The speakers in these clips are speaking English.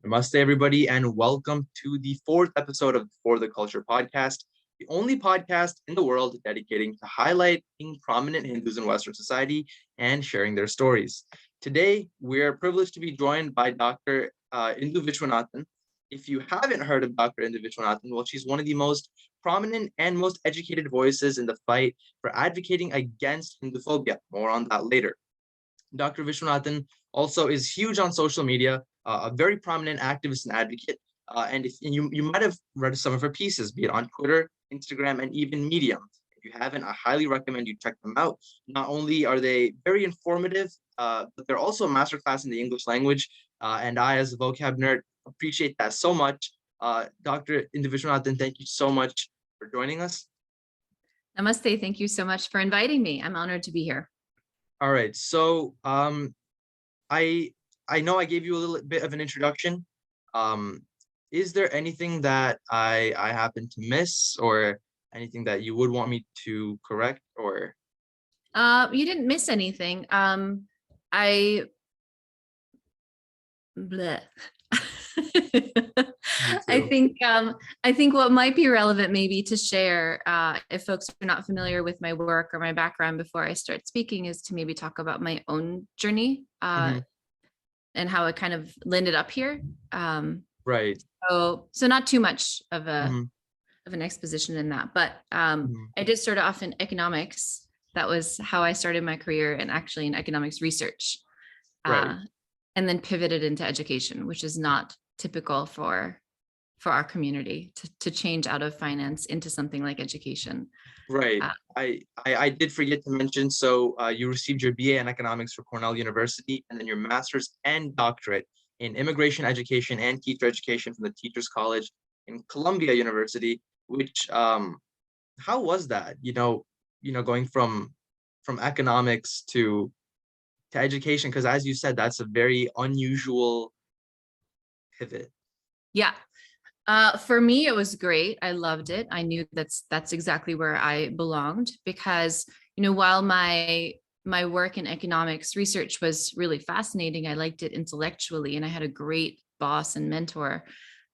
Namaste, everybody, and welcome to the fourth episode of For the Culture podcast, the only podcast in the world dedicating to highlighting prominent Hindus in Western society and sharing their stories. Today, we are privileged to be joined by Dr. Indu Viswanathan. If you haven't heard of Dr. Indu Viswanathan, well, she's one of the most prominent and most educated voices in the fight for advocating against Hinduphobia. More on that later. Dr. Viswanathan also is huge on social media, a very prominent activist and advocate. And you might have read some of her pieces, be it on Twitter, Instagram, and even Medium. If you haven't, I highly recommend you check them out. Not only are they very informative, but they're also a masterclass in the English language. And I, as a vocab nerd, appreciate that so much. Dr. Indu Viswanathan, thank you so much for joining us. Namaste. Thank you so much for inviting me. I'm honored to be here. All right. So I know I gave you a little bit of an introduction. Is there anything that I happen to miss, or anything that you would want me to correct? Or you didn't miss anything. I think what might be relevant maybe to share, if folks are not familiar with my work or my background before I start speaking, is to maybe talk about my own journey and how it kind of landed up here. Right. So not too much of an exposition in that, but I did start off in economics. That was how I started my career, and actually in economics research, Right. and then pivoted into education, which is not typical for our community to change out of finance into something like education. Right. I did forget to mention, so you received your BA in economics from Cornell University, and then your master's and doctorate in immigration education and teacher education from the Teachers College in Columbia University. Which how was that? Going from economics to education, because as you said, that's a very unusual pivot. Yeah. For me, it was great. I loved it. I knew that's exactly where I belonged, because, while my work in economics research was really fascinating, I liked it intellectually, and I had a great boss and mentor.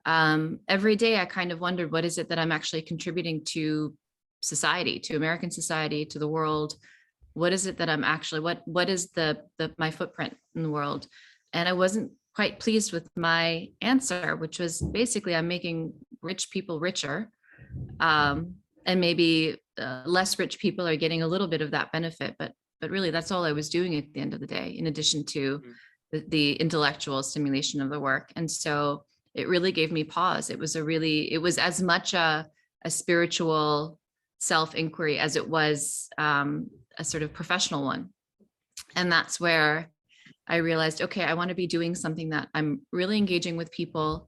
Every day I kind of wondered, what is it that I'm actually contributing to society, to American society, to the world? What is it that I'm actually, what is my footprint in the world? And I wasn't quite pleased with my answer, which was basically, I'm making rich people richer, and maybe less rich people are getting a little bit of that benefit, but really that's all I was doing at the end of the day, in addition to the intellectual stimulation of the work. And so it really gave me pause. It was as much a spiritual self-inquiry as it was a sort of professional one. And that's where I realized, okay, I want to be doing something that I'm really engaging with people.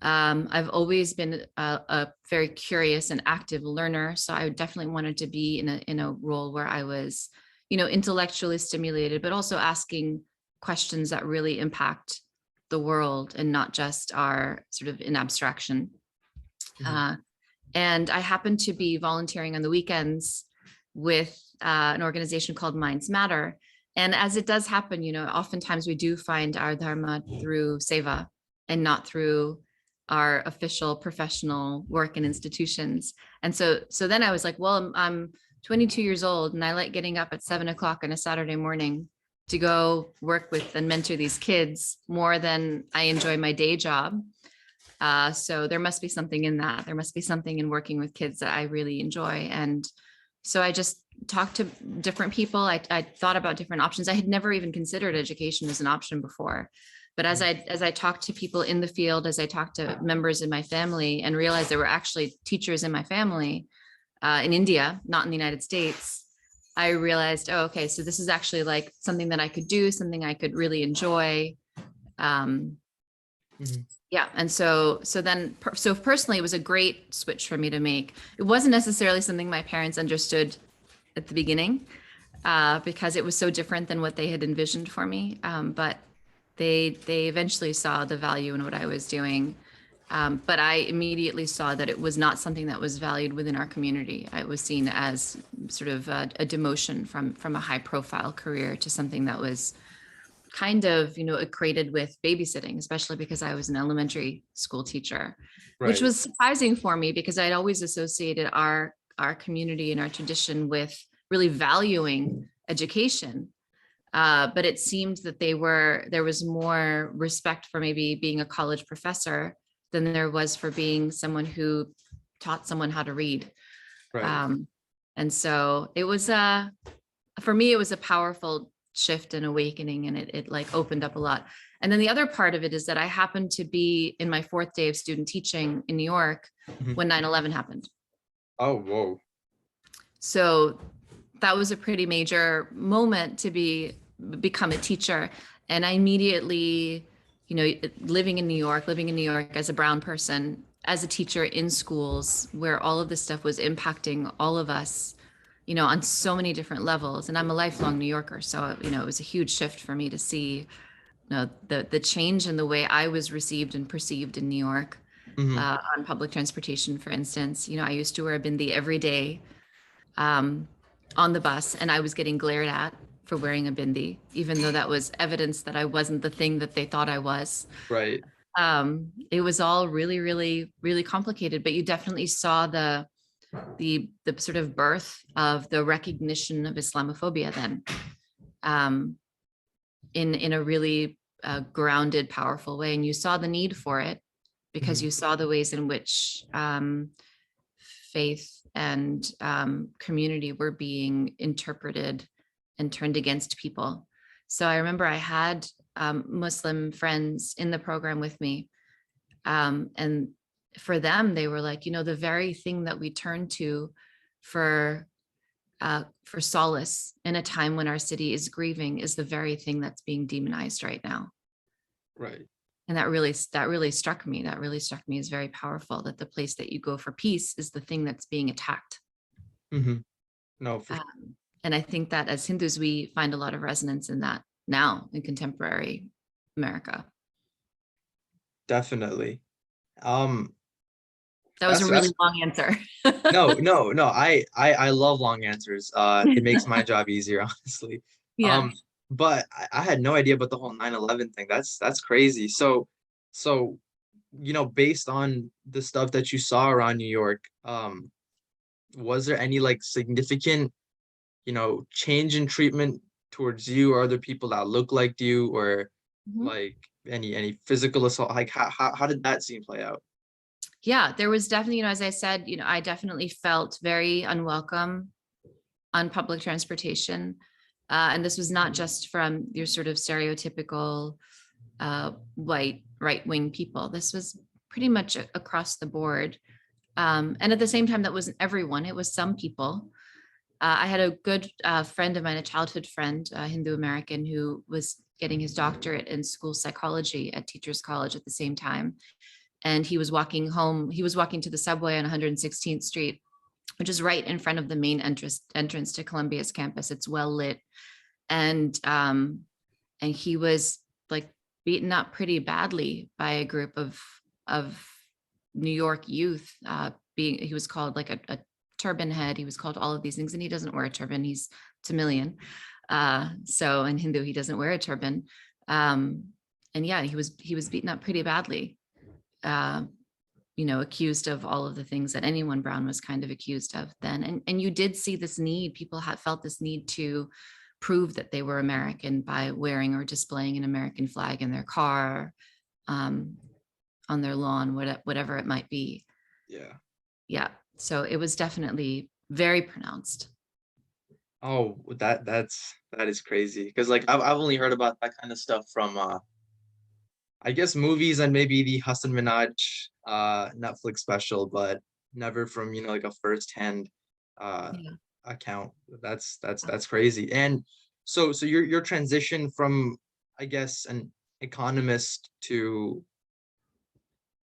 I've always been a very curious and active learner, so I definitely wanted to be in a role where I was, intellectually stimulated, but also asking questions that really impact the world and not just are sort of in abstraction. And I happened to be volunteering on the weekends with an organization called Minds Matter. And as it does happen, oftentimes we do find our dharma through seva and not through our official professional work in institutions. And so then I was like, well, I'm 22 years old and I like getting up at 7 o'clock on a Saturday morning to go work with and mentor these kids more than I enjoy my day job. So there must be something in that. There must be something in working with kids that I really enjoy. And so I just talked to different people. I thought about different options. I had never even considered education as an option before. But as I talked to people in the field, as I talked to members in my family and realized there were actually teachers in my family in India, not in the United States, I realized, oh, okay, so this is actually like something that I could do, something I could really enjoy. Yeah. And so personally, it was a great switch for me to make. It wasn't necessarily something my parents understood at the beginning, because it was so different than what they had envisioned for me. But they eventually saw the value in what I was doing. But I immediately saw that it was not something that was valued within our community. It was seen as sort of a demotion from a high profile career to something that was kind of, equated with babysitting, especially because I was an elementary school teacher, which Right. was surprising for me because I'd always associated our community and our tradition with really valuing education. But it seemed that there was more respect for maybe being a college professor than there was for being someone who taught someone how to read. Right. Um, and so it was for me, it was a powerful shift and awakening, and it like opened up a lot. And then the other part of it is that I happened to be in my 4th day of student teaching in New York Mhm. when 9/11 happened. Oh, whoa. So that was a pretty major moment to become a teacher. And I immediately, living in New York as a brown person, as a teacher in schools where all of this stuff was impacting all of us, on so many different levels. And I'm a lifelong New Yorker. So, it was a huge shift for me to see, the change in the way I was received and perceived in New York, Mhm. on public transportation, for instance. I used to wear a bindi every day, um, on the bus, and I was getting glared at for wearing a bindi, even though that was evidence that I wasn't the thing that they thought I was. Right. It was all really, really, really complicated, but you definitely saw the sort of birth of the recognition of Islamophobia then, um, in a really grounded, powerful way, and you saw the need for it because Mhm. you saw the ways in which faith and community were being interpreted and turned against people. So I remember I had Muslim friends in the program with me. And for them, they were like, the very thing that we turn to for solace in a time when our city is grieving is the very thing that's being demonized right now. Right. And that really struck me. That really struck me as very powerful, that the place that you go for peace is the thing that's being attacked. Mhm. No, for And I think that as Hindus, we find a lot of resonance in that now in contemporary America. definitely. Um, That was a that's really long answer. no. I love long answers. It makes my job easier, honestly. Yeah. Um, but I had no idea about the whole 9/11 thing. That's crazy. So, based on the stuff that you saw around New York, was there any like significant, change in treatment towards you or other people that look like you, or Mhm. like any physical assault? Like how did that scene play out? Yeah, there was definitely, as I said, I definitely felt very unwelcome on public transportation. And this was not just from your sort of stereotypical white right-wing people. This was pretty much across the board. And at the same time, that wasn't everyone, it was some people. I had a good friend of mine, a childhood friend, a Hindu American, who was getting his doctorate in school psychology at Teachers College at the same time. And he was walking home, he was walking to the subway on 116th Street, which is right in front of the main entrance to Columbia's campus. It's well lit. And he was like beaten up pretty badly by a group of New York youth. He was called like a turban head. He was called all of these things, and he doesn't wear a turban. He's Tamilian. So in Hindu, he doesn't wear a turban. And yeah, he was beaten up pretty badly. Uh, accused of all of the things that anyone brown was kind of accused of then. And you did see this need. People had felt this need to prove that they were American by wearing or displaying an American flag in their car, um, on their lawn, whatever it might be. Yeah. Yeah. So it was definitely very pronounced. Oh, that is crazy. Because like I've only heard about that kind of stuff from I guess movies and maybe the Hassan Minaj Netflix special, but never from, like a firsthand uh Yeah. account. That's crazy. And so your transition from, I guess, an economist to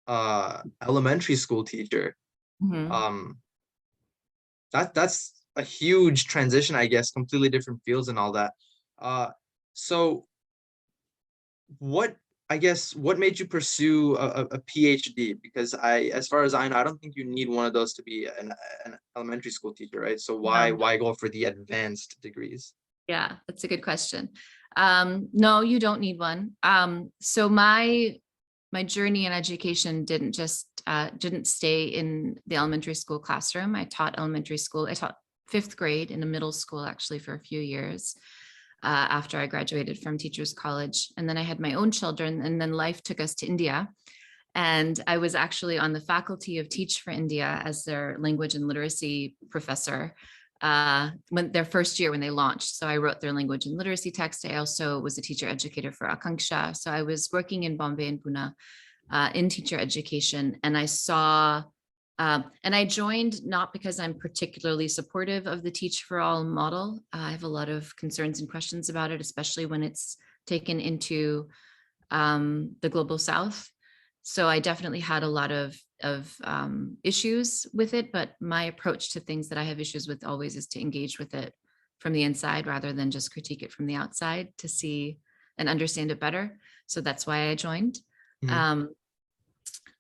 elementary school teacher, Mhm. um that's a huge transition, I guess, completely different fields and all that. So what I guess what made you pursue a PhD? Because as far as I know, I don't think you need one of those to be an elementary school teacher, right? So why No. why go for the advanced degrees? Yeah, that's a good question. No, you don't need one. So my journey in education didn't stay in the elementary school classroom. I taught elementary school. I taught fifth grade in a middle school actually for a few years after I graduated from Teachers College. And then I had my own children, and then life took us to India. And I was actually on the faculty of Teach for India as their language and literacy professor when their first year when they launched. So I wrote their language and literacy text. I also was a teacher educator for Akanksha. So I was working in Bombay and Pune in teacher education, and I saw, and I joined not because I'm particularly supportive of the Teach for All model. I have a lot of concerns and questions about it, especially when it's taken into the global South. So I definitely had a lot of issues with it, but my approach to things that I have issues with always is to engage with it from the inside rather than just critique it from the outside to see and understand it better. So that's why I joined. Mhm.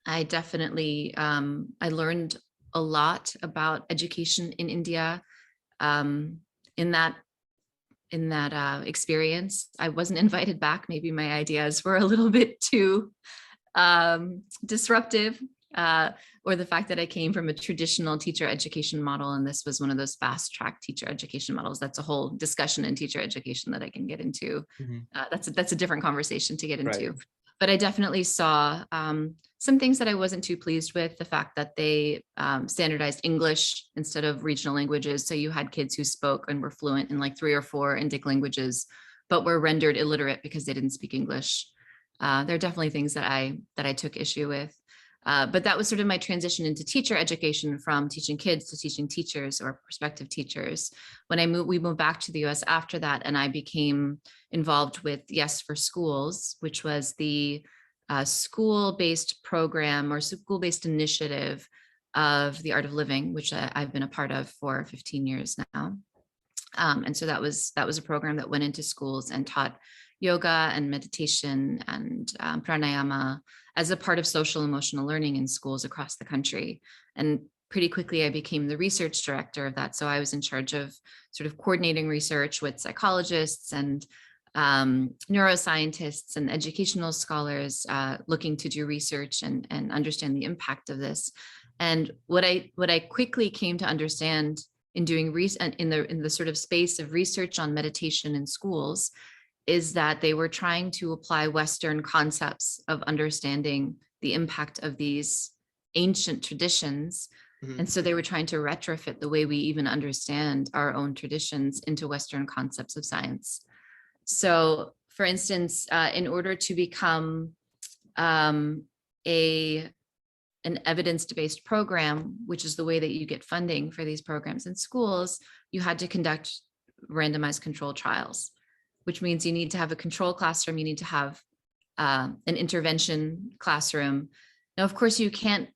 I definitely, I learned a lot about education in India in that experience. I wasn't invited back. Maybe my ideas were a little bit too disruptive, or the fact that I came from a traditional teacher education model, and this was one of those fast track teacher education models. That's a whole discussion in teacher education that I can get into. Mhm. That's a different conversation to get Right. into. But I definitely saw some things that I wasn't too pleased with. The fact that they standardized English instead of regional languages. So you had kids who spoke and were fluent in like 3 or 4 Indic languages, but were rendered illiterate because they didn't speak English. There are definitely things that I took issue with. But that was sort of my transition into teacher education, from teaching kids to teaching teachers or prospective teachers. When we moved back to the US after that, and I became involved with Yes for Schools, which was the school-based program or school-based initiative of the Art of Living, which I've been a part of for 15 years now. And so that was a program that went into schools and taught yoga and meditation and pranayama as a part of social emotional learning in schools across the country. And pretty quickly I became the research director of that. So I was in charge of sort of coordinating research with psychologists and neuroscientists and educational scholars looking to do research and understand the impact of this. And what I quickly came to understand in doing in the sort of space of research on meditation in schools is that they were trying to apply Western concepts of understanding the impact of these ancient traditions. Mhm. And so they were trying to retrofit the way we even understand our own traditions into Western concepts of science. So for instance, in order to become an evidence-based program, which is the way that you get funding for these programs in schools, you had to conduct randomized control trials, which means you need to have a control classroom, you need to have an intervention classroom. Now, of course, you can't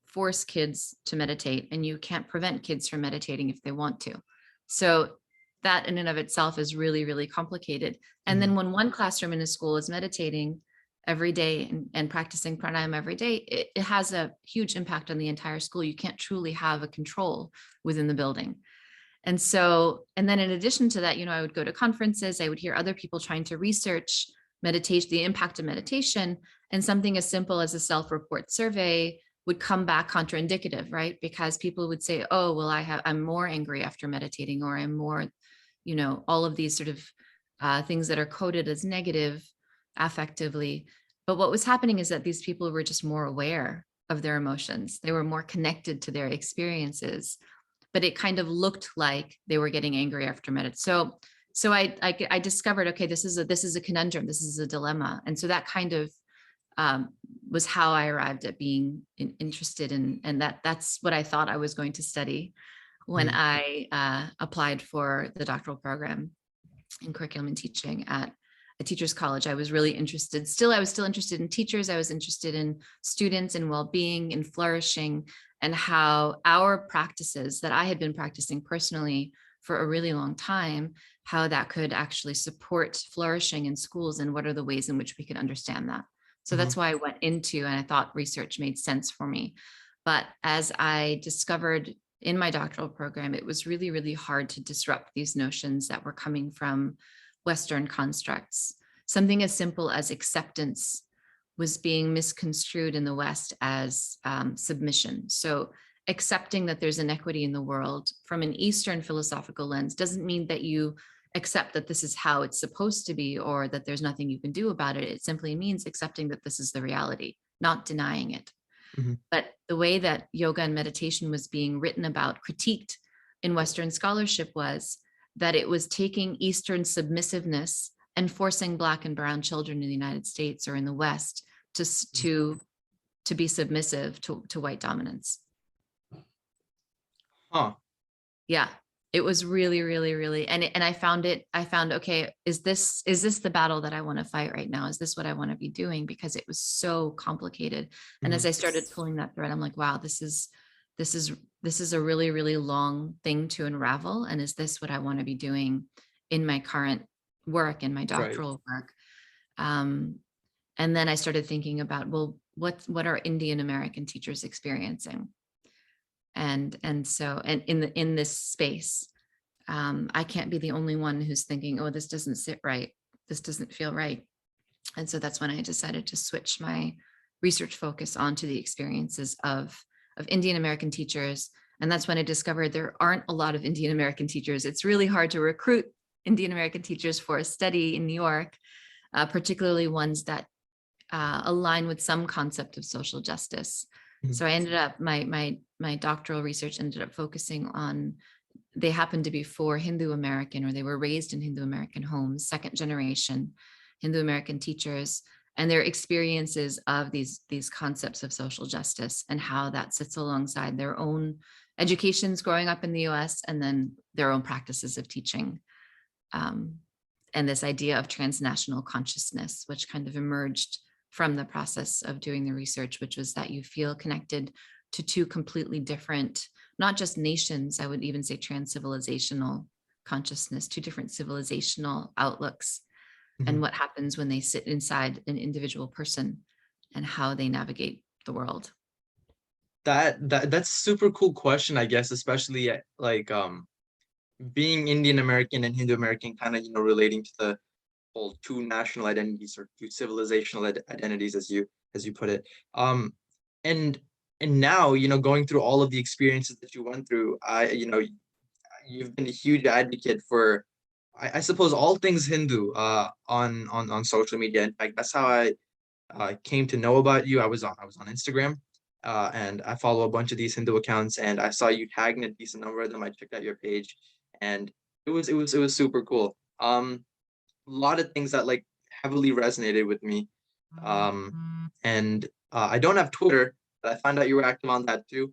force kids to meditate, and you can't prevent kids from meditating if they want to. So that in and of itself is really, really complicated. And then when one classroom in a school is meditating every day and practicing pranayama every day, it has a huge impact on the entire school. You can't truly have a control within the building. And so, and then in addition to that, I would go to conferences, I would hear other people trying to research meditation, the impact of meditation, and something as simple as a self-report survey would come back contraindicative, right? Because people would say, oh, well, I'm more angry after meditating, or I'm more, all of these sort of things that are coded as negative affectively. But what was happening is that these people were just more aware of their emotions. They were more connected to their experiences, but it kind of looked like they were getting angry after meditation. So I discovered, okay, this is a conundrum. This is a dilemma. And so that kind of was how I arrived at being interested in, and that's what I thought I was going to study when I applied for the doctoral program in curriculum and teaching at a teacher's college. I was really interested. I was still interested in teachers. I was interested in students and well-being and flourishing, and how our practices that I had been practicing personally for a really long time, how that could actually support flourishing in schools, and what are the ways in which we could understand that. So that's why I went into, and I thought research made sense for me. But as I discovered in my doctoral program, it was really, really hard to disrupt these notions that were coming from Western constructs. Something as simple as acceptance was being misconstrued in the West as submission. So accepting that there's inequity in the world from an Eastern philosophical lens doesn't mean that you accept that this is how it's supposed to be or that there's nothing you can do about it. It simply means accepting that this is the reality, not denying it. Mm-hmm. But the way that yoga and meditation was being written about, critiqued in Western scholarship, was that it was taking Eastern submissiveness and forcing Black and brown children in the United States or in the West to be submissive to white dominance. Huh. Yeah, it was really, really, really, and I found, okay, is this the battle that I want to fight right now? Is this what I want to be doing? Because it was so complicated. And as I started pulling that thread, I'm like, wow, this is a really, really long thing to unravel. And is this what I want to be doing in my current work, in my doctoral work? And then I started thinking about, well, what are Indian American teachers experiencing? And in this space, I can't be the only one who's thinking, oh, this doesn't sit right. This doesn't feel right. And so that's when I decided to switch my research focus onto the experiences of Indian American teachers. And that's when I discovered there aren't a lot of Indian American teachers. It's really hard to recruit Indian American teachers for a study in New York, particularly ones that align with some concept of social justice. So I ended up, my doctoral research ended up focusing on, they happened to be 4 Hindu American, or they were raised in Hindu American homes, 2nd generation Hindu American teachers, and their experiences of these concepts of social justice and how that sits alongside their own educations growing up in the US, and then their own practices of teaching. And this idea of transnational consciousness, which kind of emerged from the process of doing the research, which was that you feel connected to 2 completely different, not just nations, I would even say trans-civilizational consciousness, 2 different civilizational outlooks, and what happens when they sit inside an individual person and how they navigate the world. That's super cool question, I guess, especially like being Indian American and Hindu American, kind of, relating to the whole 2 national identities or 2 civilizational identities, as you put it. And now, going through all of the experiences that you went through, you've been a huge advocate for, I suppose, all things Hindu on social media. In fact, that's how I came to know about you. I was on Instagram, and I follow a bunch of these Hindu accounts, and I saw you tagging a decent number of them. I checked out your page, and it was super cool. A lot of things that like heavily resonated with me. And I don't have Twitter, but I found out you were active on that too.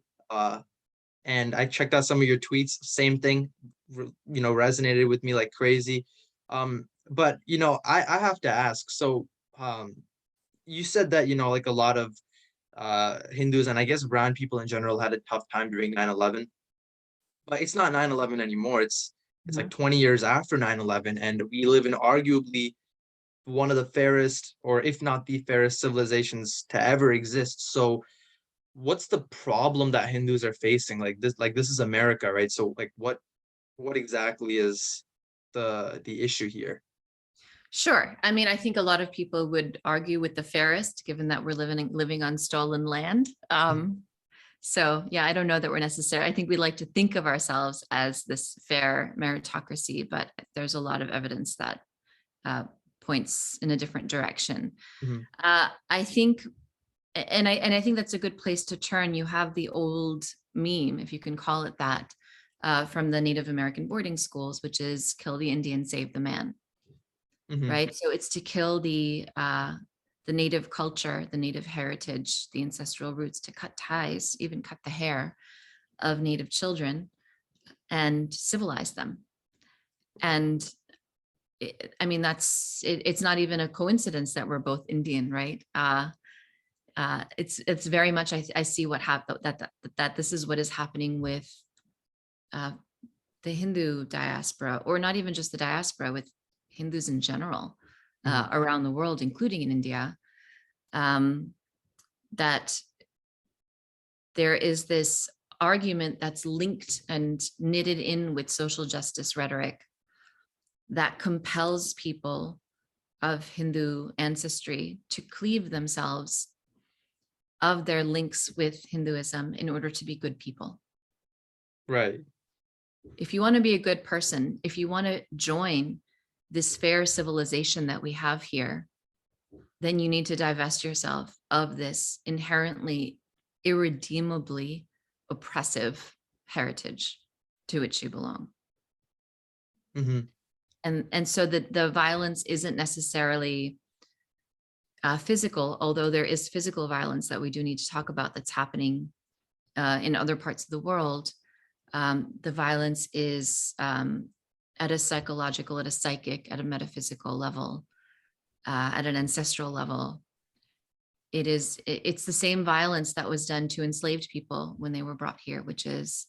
And I checked out some of your tweets. Same thing, resonated with me like crazy. But I have to ask. So, you said that like a lot of Hindus, and I guess brown people in general, had a tough time during 9/11. But it's not 9/11 anymore. It's like 20 years after 9/11, and we live in arguably one of the fairest, or if not the fairest, civilizations to ever exist. So what's the problem that Hindus are facing? Like this is America, right? So like what exactly is the issue here? Sure. I mean, I think a lot of people would argue with the fairest, given that we're living on stolen land. So yeah, I don't know that we're necessary. I think we like to think of ourselves as this fair meritocracy, but there's a lot of evidence that points in a different direction. I think, and I think that's a good place to turn. You have the old meme, if you can call it that, from the Native American boarding schools, which is kill the Indian, save the man. Right? So it's to kill the native culture, the native heritage, the ancestral roots, to cut ties, even cut the hair of native children and civilize them. And I mean, it's not even a coincidence that we're both Indian, right? It's very much, I see what happened, that this is what is happening with the Hindu diaspora, or not even just the diaspora, with Hindus in general around the world, including in India, that there is this argument that's linked and knitted in with social justice rhetoric that compels people of Hindu ancestry to cleave themselves of their links with Hinduism in order to be good people. Right. If you want to be a good person, if you want to join this fair civilization that we have here, then you need to divest yourself of this inherently, irredeemably oppressive heritage to which you belong. Mm-hmm. And so the violence isn't necessarily physical, although there is physical violence that we do need to talk about that's happening in other parts of the world. The violence is at a psychological, at a psychic, at a metaphysical level, at an ancestral level. It's the same violence that was done to enslaved people when they were brought here, which is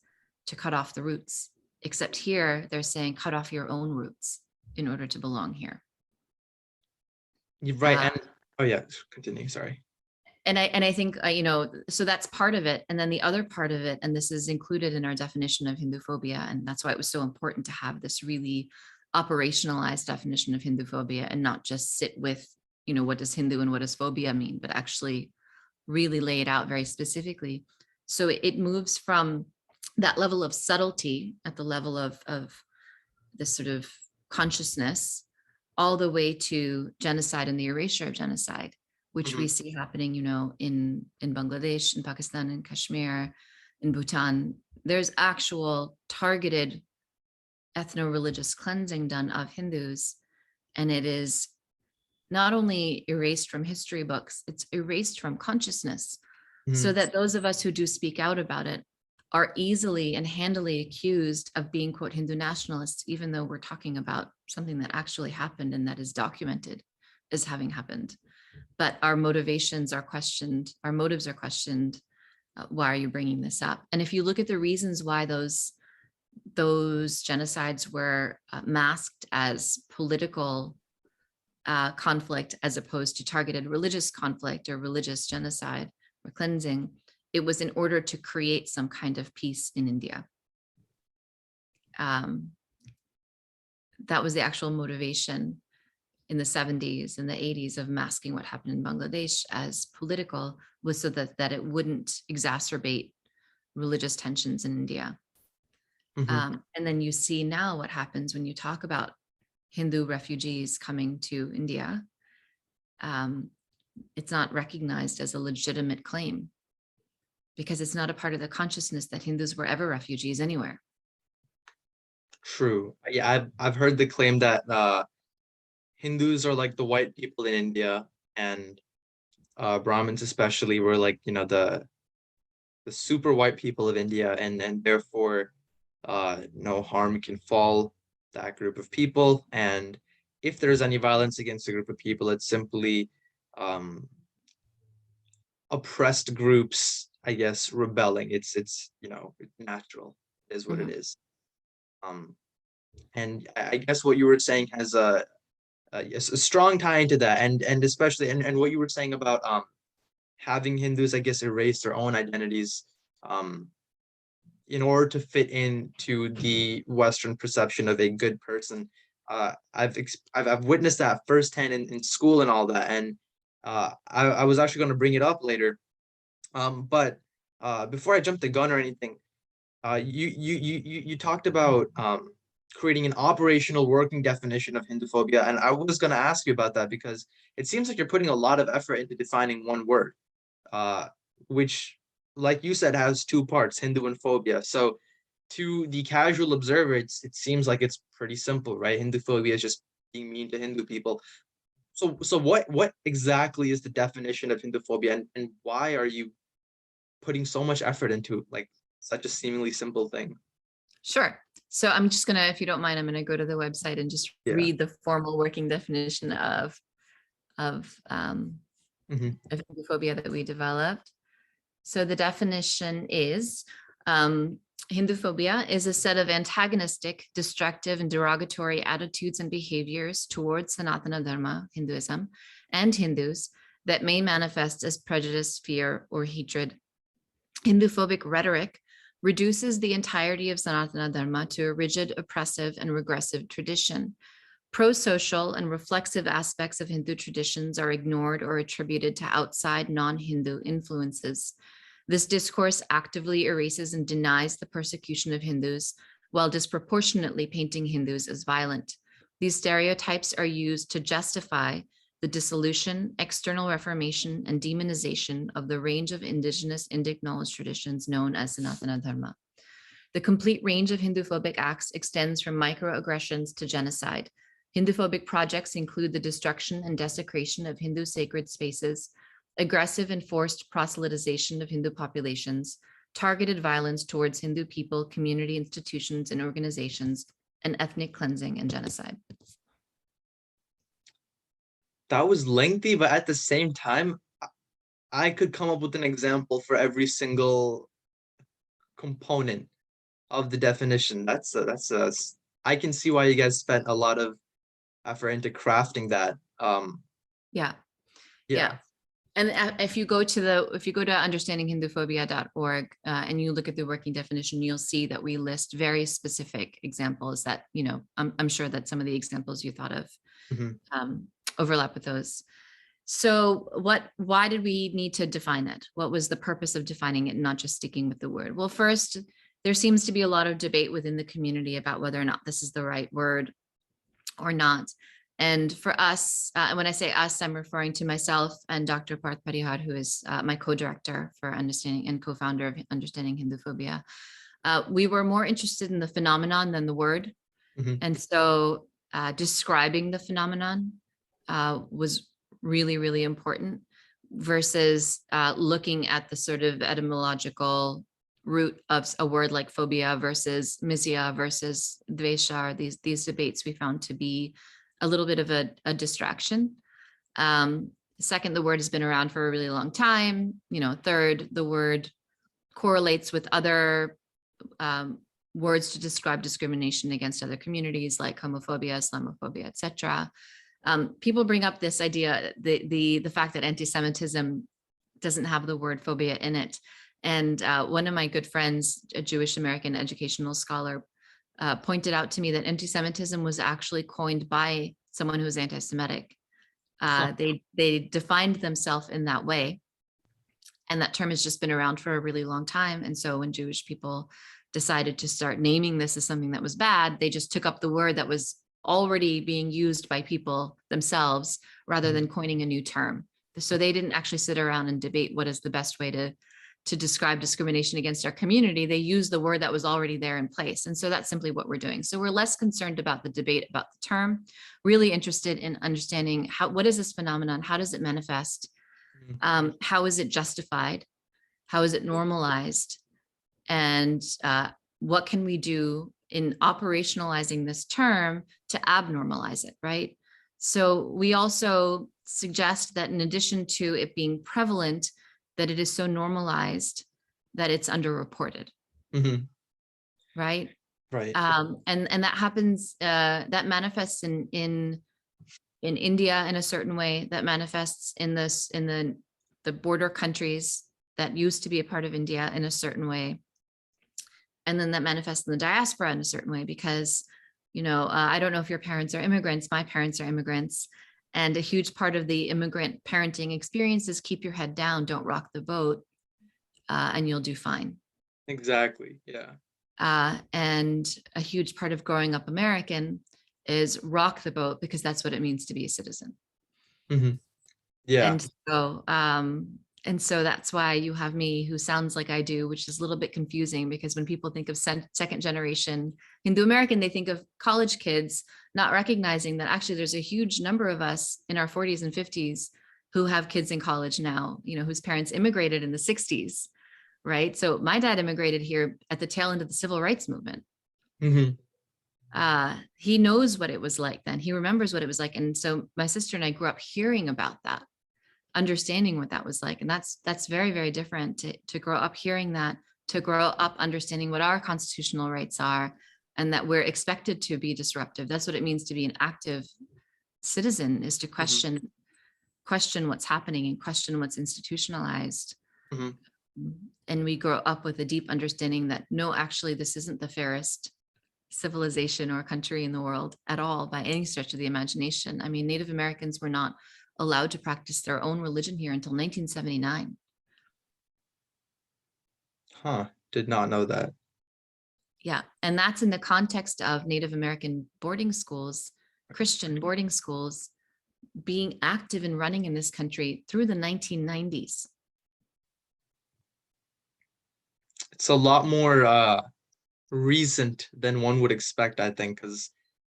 to cut off the roots. Except here, they're saying cut off your own roots in order to belong here. You're right. And oh yeah, continue. Sorry. And I think, so that's part of it. And then the other part of it, and this is included in our definition of Hinduphobia, and that's why it was so important to have this really operationalized definition of Hinduphobia and not just sit with, what does Hindu and what does phobia mean, but actually really lay it out very specifically. So it moves from that level of subtlety at the level of this sort of consciousness all the way to genocide and the erasure of genocide, which we see happening, in Bangladesh, in Pakistan, in Kashmir, in Bhutan. There's actual targeted ethno-religious cleansing done of Hindus, and it is not only erased from history books, it's erased from consciousness, so that those of us who do speak out about it are easily and handily accused of being, quote, Hindu nationalists, even though we're talking about something that actually happened and that is documented as having happened. But our motivations are questioned, our motives are questioned. Why are you bringing this up? And if you look at the reasons why those genocides were masked as political conflict as opposed to targeted religious conflict or religious genocide or cleansing, it was in order to create some kind of peace in India. That was the actual motivation in the 70s and the 80s of masking what happened in Bangladesh as political, was so that it wouldn't exacerbate religious tensions in India. And then you see now what happens when you talk about Hindu refugees coming to India. It's not recognized as a legitimate claim because it's not a part of the consciousness that Hindus were ever refugees anywhere. True. Yeah, I've heard the claim that Hindus are like the white people in India, and Brahmins especially were like, the super white people of India, and therefore no harm can fall that group of people. And if there's any violence against a group of people, it's simply oppressed groups, I guess, rebelling. It's natural, is what it is. And I guess what you were saying has a strong tie into that, and especially and what you were saying about having Hindus, I guess, erase their own identities in order to fit into the Western perception of a good person. I've witnessed that firsthand in school and all that, and I was actually going to bring it up later, but before I jump the gun or anything, you talked about creating an operational working definition of Hinduphobia, and I was going to ask you about that because it seems like you're putting a lot of effort into defining one word, which, like you said, has two parts, Hindu and phobia. So to the casual observer, it seems like it's pretty simple, right? Hinduphobia is just being mean to Hindu people. So what exactly is the definition of Hinduphobia, and why are you putting so much effort into like such a seemingly simple thing? Sure. So I'm just gonna, if you don't mind, I'm gonna go to the website and just read the formal working definition of Hinduphobia that we developed. So the definition is, Hinduphobia is a set of antagonistic, destructive, and derogatory attitudes and behaviors towards Sanatana Dharma, Hinduism, and Hindus that may manifest as prejudice, fear, or hatred. Hinduphobic rhetoric reduces the entirety of Sanatana Dharma to a rigid, oppressive, and regressive tradition, Pro-social and reflexive aspects of Hindu traditions are ignored or attributed to outside non-Hindu influences. This discourse actively erases and denies the persecution of Hindus while disproportionately painting Hindus as violent. These stereotypes are used to justify the dissolution, external reformation, and demonization of the range of indigenous Indic knowledge traditions known as Sanatana Dharma. The complete range of Hinduphobic acts extends from microaggressions to genocide. Hinduphobic projects include the destruction and desecration of Hindu sacred spaces, aggressive and forced proselytization of Hindu populations, targeted violence towards Hindu people, community institutions and organizations, and ethnic cleansing and genocide. That was lengthy, but at the same time, I could come up with an example for every single component of the definition. I can see why you guys spent a lot of effort into crafting that. Yeah. And if you go to understandinghinduphobia.org and you look at the working definition, you'll see that we list very specific examples that, I'm sure that some of the examples you thought of overlap with those. So why did we need to define it? What was the purpose of defining it and not just sticking with the word? Well, first, there seems to be a lot of debate within the community about whether or not this is the right word or not. And for us, when I say us, I'm referring to myself and Dr. Parth Parihar, who is my co-director for Understanding and co-founder of Understanding Hinduphobia. We were more interested in the phenomenon than the word. And so describing the phenomenon was really, really important versus looking at the sort of etymological root of a word like phobia versus misya versus dvesha. These debates we found to be a little bit of a distraction. Second, the word has been around for a really long time. Third, the word correlates with other words to describe discrimination against other communities like homophobia, Islamophobia, etc. People bring up this idea, the fact that anti-Semitism doesn't have the word phobia in it. And one of my good friends, a Jewish American educational scholar, pointed out to me that anti-Semitism was actually coined by someone who was anti-Semitic. They defined themselves in that way. And that term has just been around for a really long time. And so when Jewish people decided to start naming this as something that was bad, they just took up the word that was already being used by people themselves rather than coining a new term. So they didn't actually sit around and debate what is the best way to describe discrimination against our community. They used the word that was already there in place. And so that's simply what we're doing. So we're less concerned about the debate about the term, really interested in understanding what is this phenomenon? How does it manifest? How is it justified? How is it normalized? And what can we do in operationalizing this term to abnormalize it, right? So we also suggest that in addition to it being prevalent, that it is so normalized that it's underreported, right? Right. And that happens, that manifests in India in a certain way, that manifests in the border countries that used to be a part of India in a certain way. And then that manifests in the diaspora in a certain way, because, I don't know if your parents are immigrants, my parents are immigrants. And a huge part of the immigrant parenting experience is keep your head down, don't rock the boat, and you'll do fine. Exactly, yeah. And a huge part of growing up American is rock the boat, because that's what it means to be a citizen. Yeah. And so that's why you have me, who sounds like I do, which is a little bit confusing, because when people think of second generation Hindu American, they think of college kids, not recognizing that actually there's a huge number of us in our 40s and 50s who have kids in college now, whose parents immigrated in the 60s, right? So my dad immigrated here at the tail end of the civil rights movement. He knows what it was like then. He remembers what it was like. And so my sister and I grew up hearing about that, understanding what that was like. And that's very, very different to grow up hearing that, to grow up understanding what our constitutional rights are, and that we're expected to be disruptive. That's what it means to be an active citizen, is to question what's happening and question what's institutionalized. And we grow up with a deep understanding that no, actually, this isn't the fairest civilization or country in the world at all by any stretch of the imagination. I mean, Native Americans were not allowed to practice their own religion here until 1979. Huh. Did not know that. Yeah, and that's in the context of Native American boarding schools, Christian boarding schools, being active and running in this country through the 1990s. It's a lot more recent than one would expect, I think, because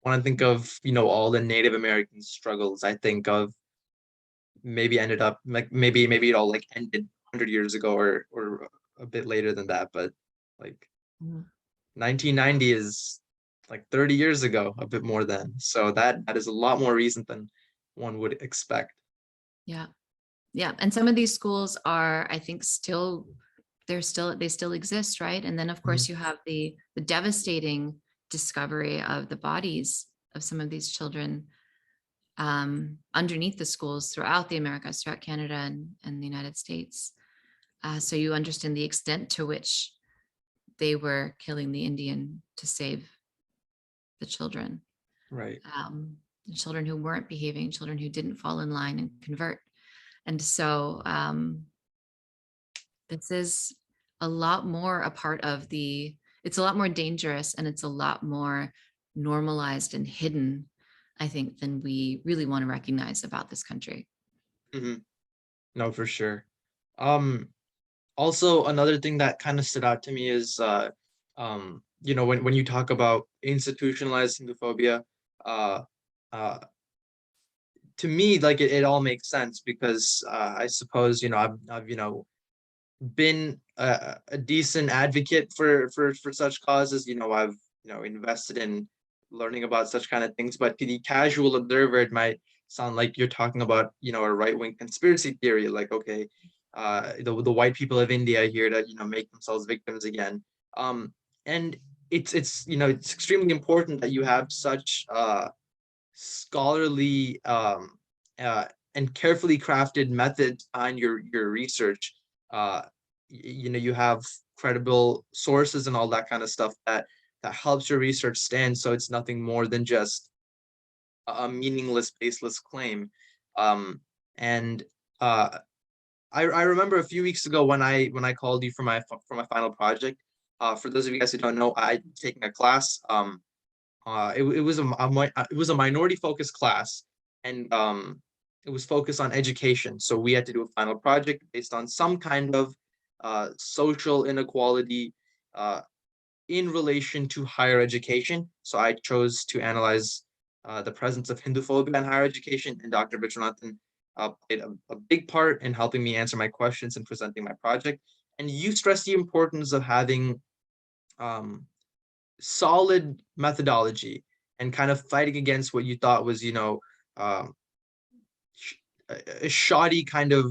when I think of, all the Native American struggles, I think of maybe ended up like maybe it all like ended 100 years ago or a bit later than that, but like Mhm. 1990 is like 30 years ago, a bit more than. So that is a lot more recent than one would expect. Yeah. Yeah. And some of these schools are, I think, they still exist, right? And then of course you have the devastating discovery of the bodies of some of these children underneath the schools throughout the Americas, throughout Canada and the United States. So you understand the extent to which they were killing the Indian to save the children. Right. Children who weren't behaving, children who didn't fall in line and convert. And so this is a lot more a part of it's a lot more dangerous and it's a lot more normalized and hidden, I think, than we really want to recognize about this country. No, for sure. Also, another thing that kind of stood out to me is, when you talk about institutionalized xenophobia, uh, uh, to me, like it all makes sense because I suppose, I've been a decent advocate for such causes. I've invested in learning about such kind of things, but to the casual observer, it might sound like you're talking about a right-wing conspiracy theory, like, okay, the white people of India here to make themselves victims again. And it's extremely important that you have such scholarly uh, and carefully crafted method on your research. uh, you have credible sources and all that kind of stuff that helps your research stand, so it's nothing more than just a meaningless, baseless claim. And I remember a few weeks ago when I called you for my final project. For those of you guys who don't know, I'm taking a class. It was a minority focused class, and it was focused on education. So we had to do a final project based on some kind of social inequality uh, in relation to higher education. So I chose to analyze the presence of Hinduphobia in higher education, and Dr. Viswanathan played a big part in helping me answer my questions and presenting my project. And you stressed the importance of having um, solid methodology and kind of fighting against what you thought was, um, a shoddy kind of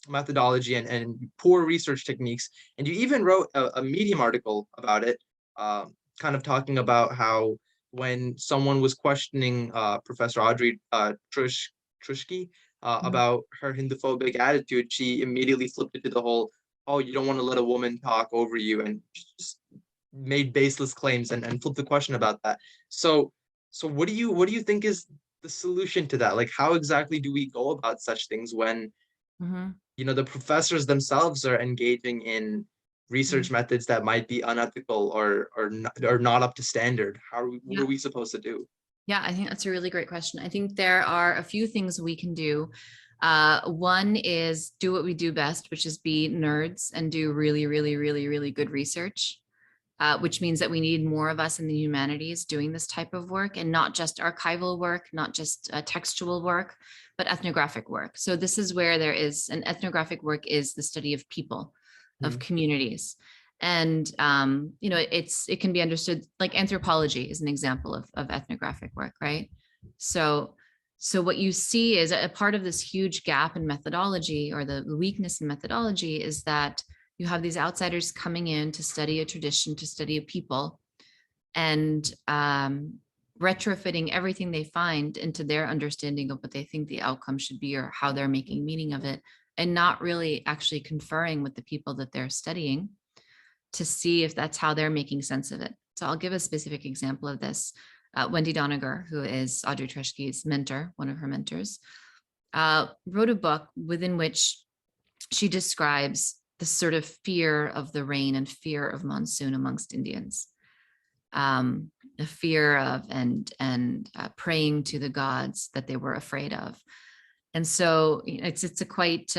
methodology and poor research techniques. And you even wrote a Medium article about it, kind of talking about how when someone was questioning Professor Audrey Trushki Mhm. about her Hinduphobic attitude, she immediately flipped it to the whole, oh, you don't want to let a woman talk over you, and just made baseless claims and flipped the question about that. So what do you think is the solution to that? Like, how exactly do we go about such things when Mhm. the professors themselves are engaging in research Mhm. methods that might be unethical or not up to standard? What Yeah. are we supposed to do? Yeah, I think that's a really great question. I think there are a few things we can do. One is do what we do best, which is be nerds and do really, really, really, really good research, which means that we need more of us in the humanities doing this type of work, and not just archival work, not just textual work, but ethnographic work. So this is where there is an ethnographic work is the study of people, of Mhm. communities. And it can be understood, like anthropology is an example of ethnographic work, right? So what you see is a part of this huge gap in methodology, or the weakness in methodology, is that you have these outsiders coming in to study a tradition, to study a people, and retrofitting everything they find into their understanding of what they think the outcome should be or how they're making meaning of it, and not really actually conferring with the people that they're studying to see if that's how they're making sense of it. So I'll give a specific example of this. Wendy Doniger, who is Audrey Treschke's mentor, one of her mentors, wrote a book within which she describes the sort of fear of the rain and fear of monsoon amongst Indians. The fear of and praying to the gods that they were afraid of. And so it's a quite,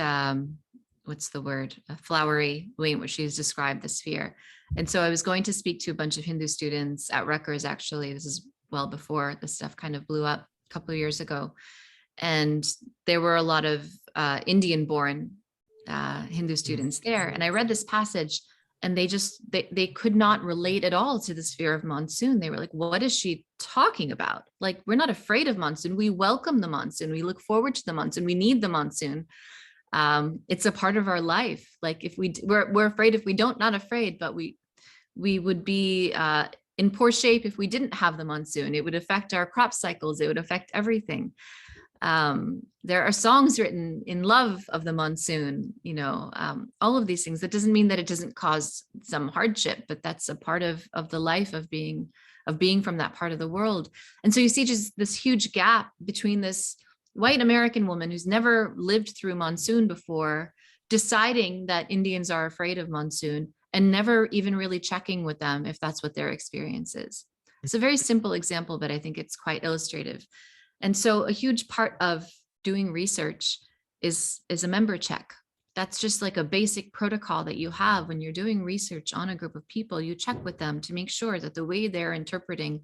what's the word, a flowery way in which she's described this fear. And so I was going to speak to a bunch of Hindu students at Rutgers, actually. This is well before this stuff kind of blew up a couple of years ago. And there were a lot of Indian-born Hindu students there. And I read this passage, and they could not relate at all to this fear of monsoon. They were like, what is she talking about? Like, we're not afraid of monsoon. We welcome the monsoon. We look forward to the monsoon. We need the monsoon. It's a part of our life. Like, if we're afraid, if we don't, not afraid, but we would be in poor shape if we didn't have the monsoon. It would affect our crop cycles. It would affect everything. There are songs written in love of the monsoon, all of these things. That doesn't mean that it doesn't cause some hardship, but that's a part of the life of being from that part of the world. And so you see just this huge gap between this white American woman who's never lived through monsoon before, deciding that Indians are afraid of monsoon and never even really checking with them if that's what their experience is. It's a very simple example, but I think it's quite illustrative. And so a huge part of doing research is a member check. That's just like a basic protocol that you have when you're doing research on a group of people. You check with them to make sure that the way you're interpreting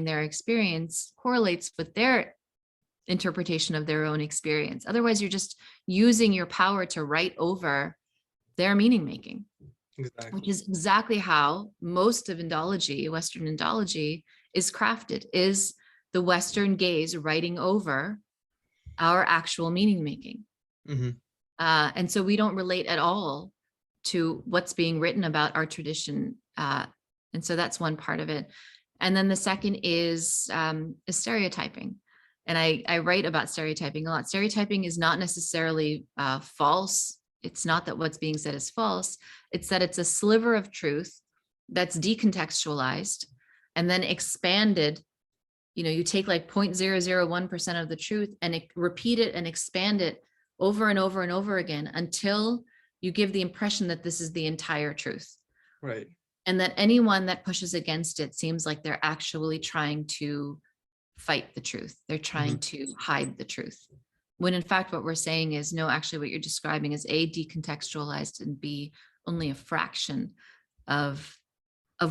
their experience correlates with their interpretation of their own experience. Otherwise, you're just using your power to write over their meaning making. Exactly. Which is exactly how most of Indology, Western Indology, is crafted, is the Western gaze writing over our actual meaning making. Mm-hmm. And so we don't relate at all to what's being written about our tradition. And so that's one part of it. And then the second is stereotyping. And I write about stereotyping a lot. Stereotyping is not necessarily false. It's not that what's being said is false. It's that it's a sliver of truth that's decontextualized and then expanded. You take like 0.001% of the truth and repeat it and expand it over and over and over again until you give the impression that this is the entire truth. Right. And that anyone that pushes against it seems like they're actually trying to fight the truth. They're trying to hide the truth. When in fact, what we're saying is, no, actually what you're describing is A, decontextualized, and B, only a fraction of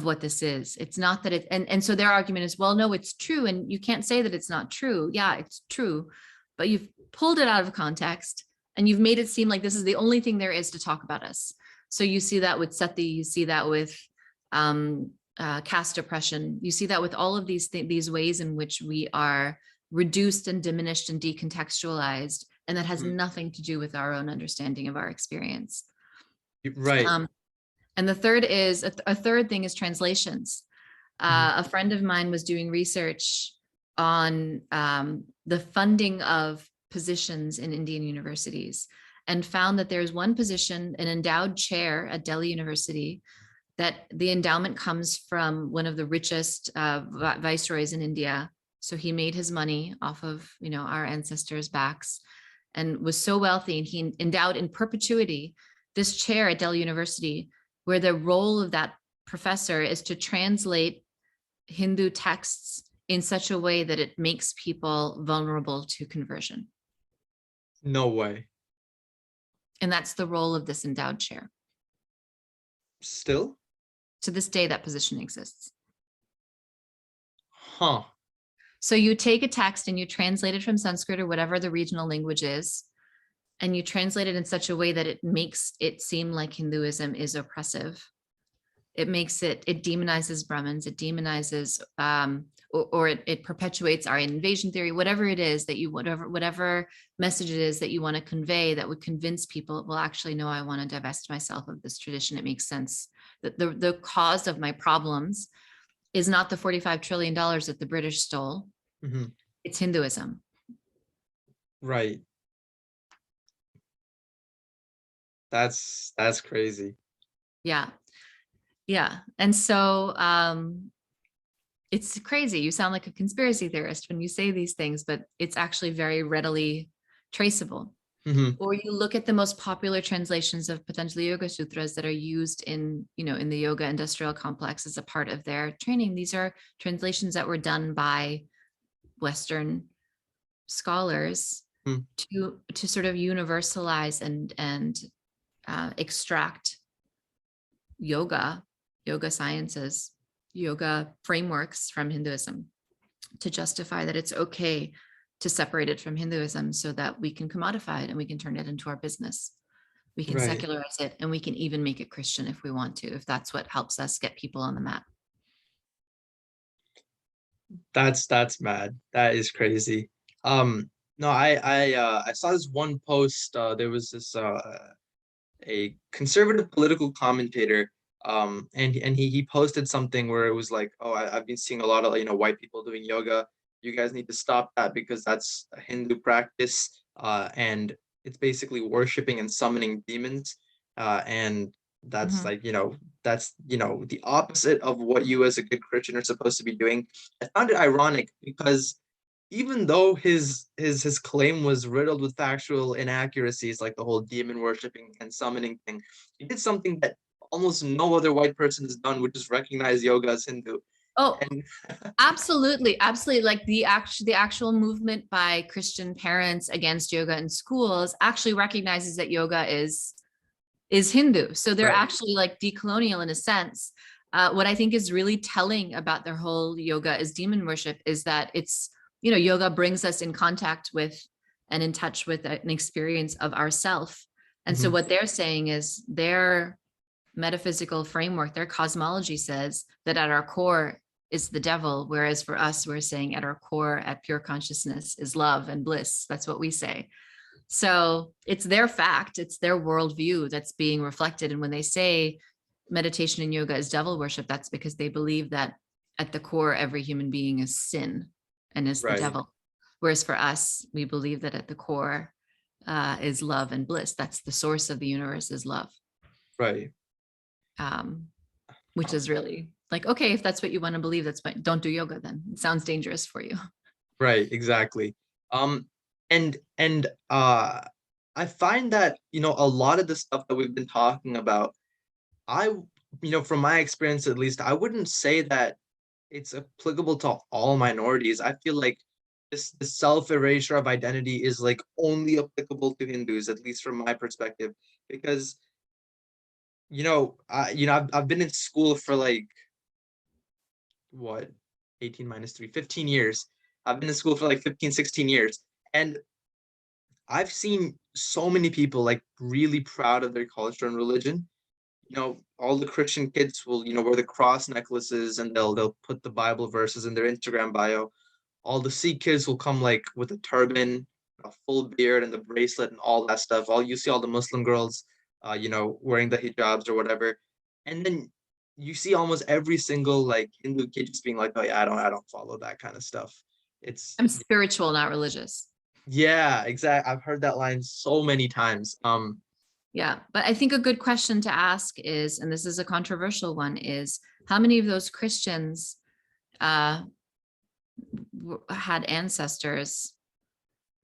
what this is. It's not that it, and so their argument is, well, no, it's true. And you can't say that it's not true. Yeah, it's true, but you've pulled it out of context and you've made it seem like this is the only thing there is to talk about us. So you see that with Sati, you see that with caste oppression. You see that with all of these ways in which we are reduced and diminished and decontextualized. And that has nothing to do with our own understanding of our experience. Right. And the third is, a third thing is translations. A friend of mine was doing research on the funding of positions in Indian universities and found that there's one position, an endowed chair at Delhi University, that the endowment comes from one of the richest viceroys in India. So he made his money off of, our ancestors' backs and was so wealthy, and he endowed in perpetuity this chair at Delhi University, where the role of that professor is to translate Hindu texts in such a way that it makes people vulnerable to conversion. No way. And that's the role of this endowed chair. Still? To this day, that position exists. Huh. So you take a text and you translate it from Sanskrit or whatever the regional language is, and you translate it in such a way that it makes it seem like Hinduism is oppressive. It demonizes Brahmins, it demonizes, or it perpetuates our invasion theory, whatever it is that whatever message it is that you want to convey that would convince people, well, actually, no, I want to divest myself of this tradition. It makes sense that the cause of my problems is not the $45 trillion that the British stole. Mm-hmm. It's Hinduism. Right. That's crazy. Yeah. Yeah. And so it's crazy. You sound like a conspiracy theorist when you say these things, but it's actually very readily traceable. Hmm. Or you look at the most popular translations of Patanjali Yoga Sutras that are used in, in the yoga industrial complex as a part of their training. These are translations that were done by Western scholars to sort of universalize and extract yoga sciences, yoga frameworks from Hinduism to justify that it's okay to separate it from Hinduism so that we can commodify it and we can turn it into our business. We can Right. secularize it and we can even make it Christian if we want to, if that's what helps us get people on the map. That's mad. That is crazy. No, I saw this one post. There was this a conservative political commentator, and he posted something where it was like, oh, I've been seeing a lot of white people doing yoga. You guys need to stop that because that's a Hindu practice, and it's basically worshiping and summoning demons, and that's Mhm. like that's the opposite of what you as a good Christian are supposed to be doing. I found it ironic because even though his claim was riddled with factual inaccuracies, like the whole demon worshiping and summoning thing, he did something that almost no other white person has done, which is recognize yoga as Hindu. Oh, And absolutely, absolutely. Like the actual movement by Christian parents against yoga in schools actually recognizes that yoga is Hindu. So they're right, actually like decolonial in a sense. What I think is really telling about their whole yoga is demon worship is that it's, yoga brings us in contact with and in touch with an experience of ourself. And so mhm, what they're saying is their metaphysical framework, their cosmology says that at our core is the devil, whereas for us, we're saying at our core, at pure consciousness is love and bliss. That's what we say. So it's their fact, it's their worldview that's being reflected. And when they say meditation and yoga is devil worship, that's because they believe that at the core, every human being is sin and is the right, devil. Whereas for us, we believe that at the core is love and bliss. That's the source of the universe is love, right, um, which is really like, okay, if that's what you want to believe, that's fine. Don't do yoga then. It sounds dangerous for you. right, exactly. Um, and I find that a lot of the stuff that we've been talking about, I from my experience at least, I wouldn't say that it's applicable to all minorities. I feel like the self erasure of identity is like only applicable to Hindus, at least from my perspective, because I've been in school for like what 18 minus 3, 15 years. I've been in school for like 15, 16 years, and I've seen so many people like really proud of their culture and religion. All the Christian kids will wear the cross necklaces, and they'll put the Bible verses in their Instagram bio. All the Sikh kids will come like with a turban, a full beard, and the bracelet and all that stuff. All you see all the Muslim girls, wearing the hijabs or whatever, and then you see almost every single like Hindu kid just being like, "Oh yeah, I don't follow that kind of stuff." It's I'm spiritual, not religious. Yeah, exactly. I've heard that line so many times. Yeah, but I think a good question to ask is, and this is a controversial one, is how many of those Christians uh, had ancestors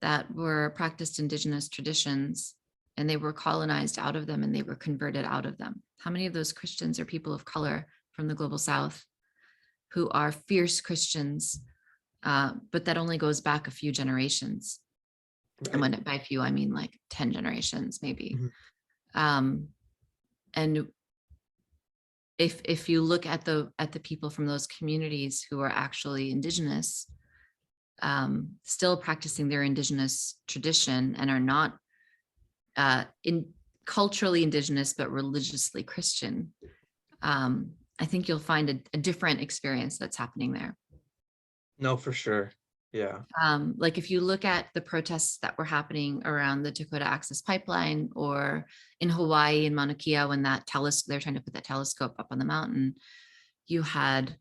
that were practiced indigenous traditions and they were colonized out of them and they were converted out of them? How many of those Christians are people of color from the global South who are fierce Christians, but that only goes back a few generations? And Right. when by few, I mean like 10 generations, maybe. Mhm. Um, and if you look at the people from those communities who are actually indigenous, still practicing their indigenous tradition and are not in culturally indigenous but religiously Christian, I think you'll find a different experience that's happening there. No, for sure. Yeah. Like if you look at the protests that were happening around the Dakota Access Pipeline or in Hawaii and Mauna Kea when they're trying to put that telescope up on the mountain, you had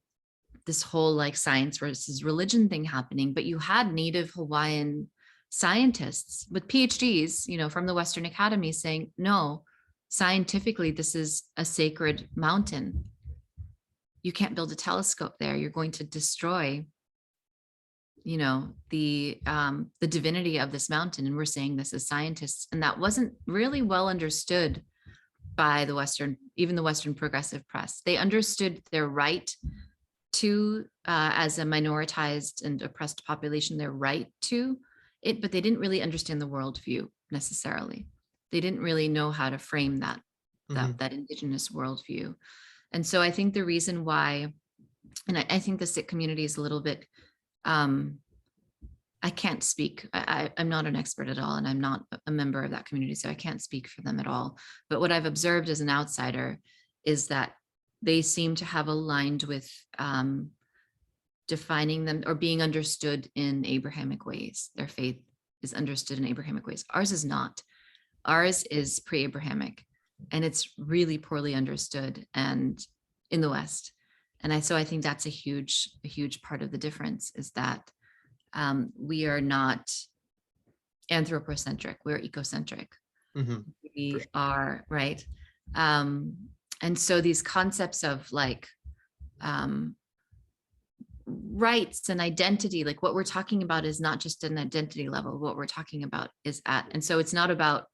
this whole like science versus religion thing happening, but you had Native Hawaiian scientists with PhDs, from the Western Academy saying, no, scientifically, this is a sacred mountain. you can't build a telescope there. You're going to destroy, the divinity of this mountain. And we're saying this as scientists. And that wasn't really well understood by even the Western progressive press. They understood their right to, as a minoritized and oppressed population, their right to it, but they didn't really understand the worldview necessarily. They didn't really know how to frame that indigenous worldview. And so I think the reason why, and I think the Sikh community is a little bit, I can't speak, I'm not an expert at all, and I'm not a member of that community, so I can't speak for them at all. But what I've observed as an outsider is that they seem to have aligned with defining them or being understood in Abrahamic ways. Their faith is understood in Abrahamic ways. Ours is not. Ours is pre-Abrahamic, and it's really poorly understood and in the West. And so I think that's a huge part of the difference, is that we are not anthropocentric, we're ecocentric. We are, right? And so these concepts of like rights and identity, like what we're talking about is not just an identity level. What we're talking about is and so it's not about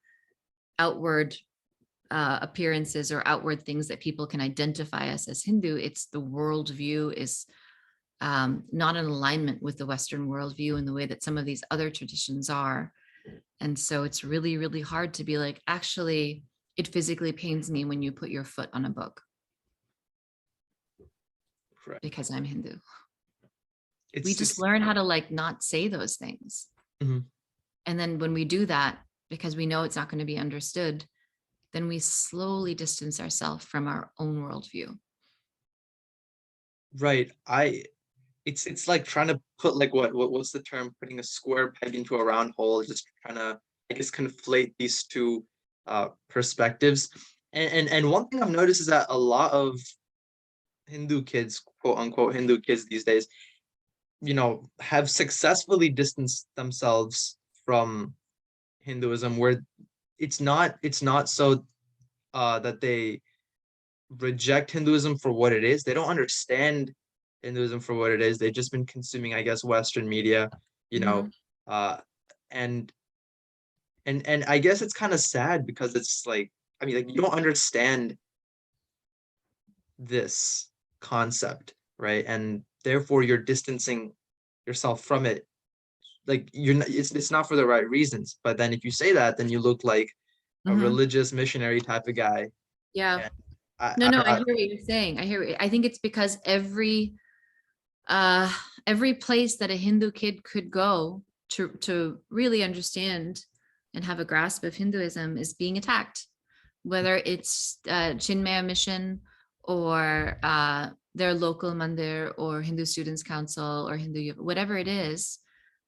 outward appearances or outward things that people can identify us as Hindu. It's the worldview is not in alignment with the Western worldview in the way that some of these other traditions are. And so it's really, really hard to be like, actually, it physically pains me when you put your foot on a book. Correct. Because I'm Hindu. We just learn how to like not say those things. And then when we do that, because we know it's not going to be understood, then we slowly distance ourselves from our own worldview. Right. It's like trying to put like what's the term? Putting a square peg into a round hole, just trying to, I guess, conflate these two perspectives. And one thing I've noticed is that a lot of Hindu kids, quote unquote Hindu kids these days, have successfully distanced themselves from Hinduism, where it's not so that they reject Hinduism for what it is. They don't understand Hinduism for what it is. They've just been consuming, I guess, Western media, and I guess it's kind of sad, because it's like, I mean, like, you don't understand this concept, right? And therefore you're distancing yourself from it. Like, you're not, it's not for the right reasons. But then if you say that, then you look like a religious missionary type of guy. Yeah. I hear what you're saying. I think it's because every place that a Hindu kid could go to really understand and have a grasp of Hinduism is being attacked, whether it's Chinmaya Mission or their local mandir or Hindu Students Council or Hindu, whatever it is.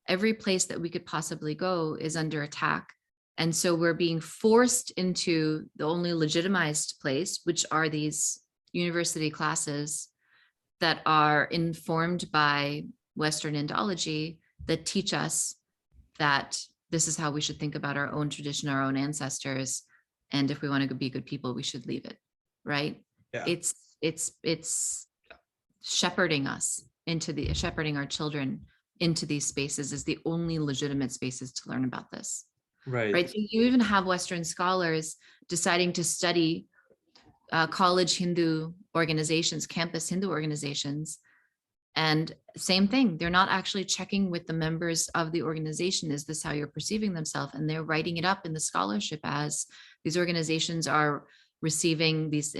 Every place that we could possibly go is under attack. And so we're being forced into the only legitimized place, which are these university classes that are informed by Western Indology that teach us that this is how we should think about our own tradition, our own ancestors. And if we want to be good people, we should leave it, right? Yeah. It's shepherding us shepherding our children into these spaces as the only legitimate spaces to learn about this. Right. So you even have Western scholars deciding to study college Hindu organizations, campus Hindu organizations. And same thing, they're not actually checking with the members of the organization. Is this how you're perceiving themselves? And they're writing it up in the scholarship as these organizations are receiving these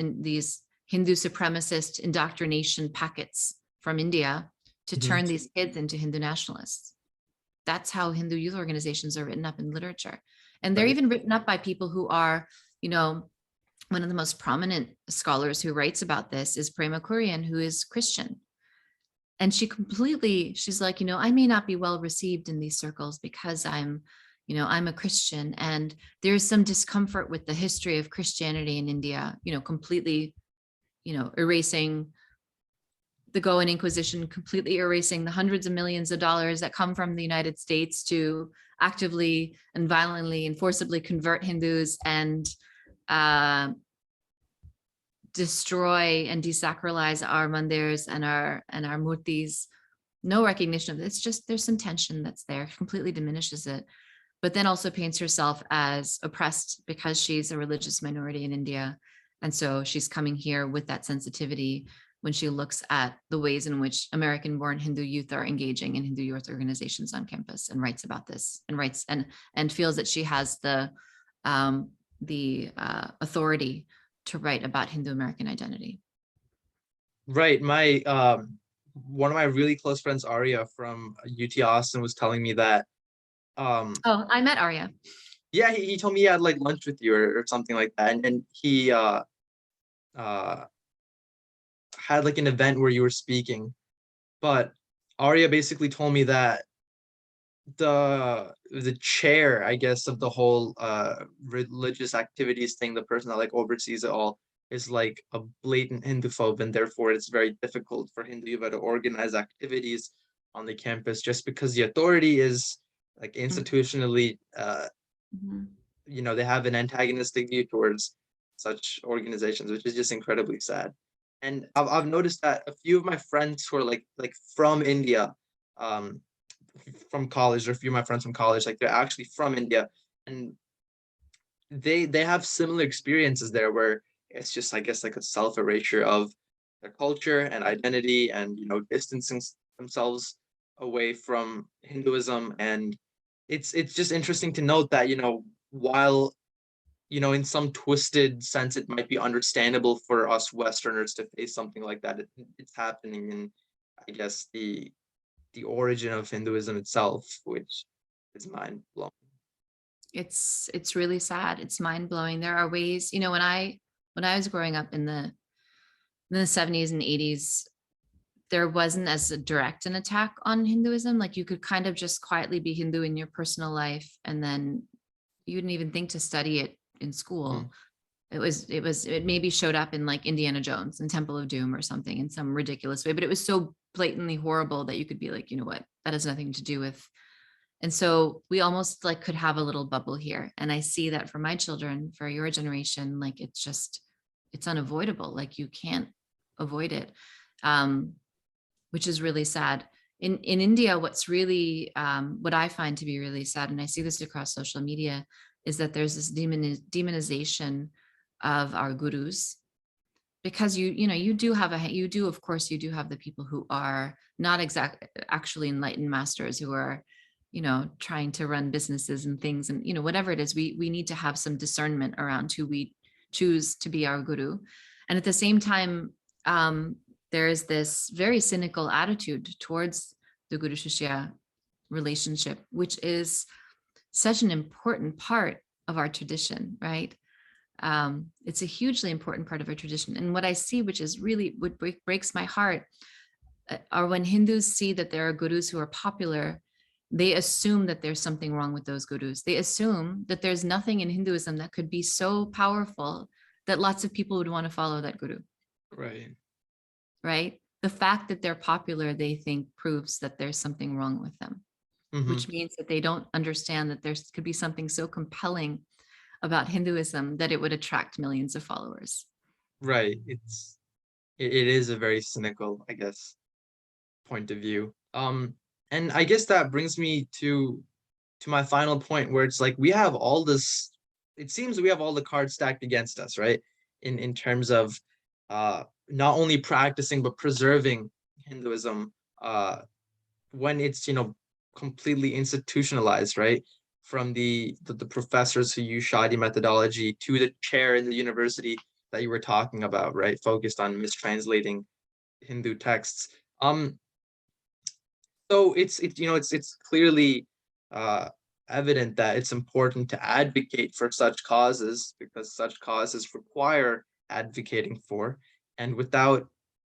Hindu supremacist indoctrination packets from India to turn these kids into Hindu nationalists. That's how Hindu youth organizations are written up in literature. And they're even written up by people who are, one of the most prominent scholars who writes about this is Prema Kurian, who is Christian. And she's like, I may not be well received in these circles because I'm a Christian. And there's some discomfort with the history of Christianity in India, completely, erasing the Goan Inquisition, completely erasing the hundreds of millions of dollars that come from the United States to actively and violently and forcibly convert Hindus and destroy and desacralize our mandirs and our murtis. No recognition of it. It's just there's some tension that's there, completely diminishes it, but then also paints herself as oppressed because she's a religious minority in India. And so she's coming here with that sensitivity when she looks at the ways in which American-born Hindu youth are engaging in Hindu youth organizations on campus, and writes about this, and writes and feels that she has the authority to write about Hindu American identity. Right. My one of my really close friends, Arya from UT Austin, was telling me that Oh, I met Arya. yeah, he told me he had like lunch with you or something like that, and he uh had like an event where you were speaking. But Arya basically told me that the chair, I guess, of the whole religious activities thing, the person that like oversees it all, is like a blatant Hinduphobe, and therefore it's very difficult for Hindu Yuva to organize activities on the campus just because the authority is like institutionally Mm-hmm. they have an antagonistic view towards such organizations, which is just incredibly sad. And I've noticed that a few of my friends who are like from India, um, from college, or a few of my friends from college, like they're actually from India, and they have similar experiences there where it's just, I guess, like a self erasure of their culture and identity, and distancing themselves away from Hinduism. And it's just interesting to note that while in some twisted sense it might be understandable for us Westerners to face something like that, it's happening in, I guess, the origin of Hinduism itself, which is mind blowing. It's really sad. It's mind blowing. There are ways, when I was growing up in the 70s and 80s, there wasn't as a direct an attack on Hinduism. Like you could kind of just quietly be Hindu in your personal life, and then you wouldn't even think to study it in school. It maybe showed up in like Indiana Jones and Temple of Doom or something in some ridiculous way, but it was so blatantly horrible that you could be like, you know what, that has nothing to do with. And so we almost like could have a little bubble here. And I see that for my children, for your generation, like it's unavoidable. Like you can't avoid it, which is really sad. In India, what's really, what I find to be really sad, and I see this across social media, is that there's this demonization of our gurus, because you do have of course you do have the people who are not actually enlightened masters, who are trying to run businesses and things, and whatever it is, we need to have some discernment around who we choose to be our guru. And at the same time, there is this very cynical attitude towards the guru shishya relationship, which is such an important part of our tradition, right? It's a hugely important part of our tradition. And what I see, which is really what breaks my heart, are when Hindus see that there are gurus who are popular, they assume that there's something wrong with those gurus. They assume that there's nothing in Hinduism that could be so powerful that lots of people would want to follow that guru. Right. Right? The fact that they're popular, they think, proves that there's something wrong with them, which means that they don't understand that there could be something so compelling about Hinduism that it would attract millions of followers. Right. It is a very cynical, I guess, point of view. And I guess that brings me to my final point, where it's like we have all this, it seems we have all the cards stacked against us, right? In terms of not only practicing but preserving Hinduism when it's completely institutionalized, right? From the professors who use shoddy methodology to the chair in the university that you were talking about, right? Focused on mistranslating Hindu texts. So it's clearly evident that it's important to advocate for such causes, because such causes require advocating for. And without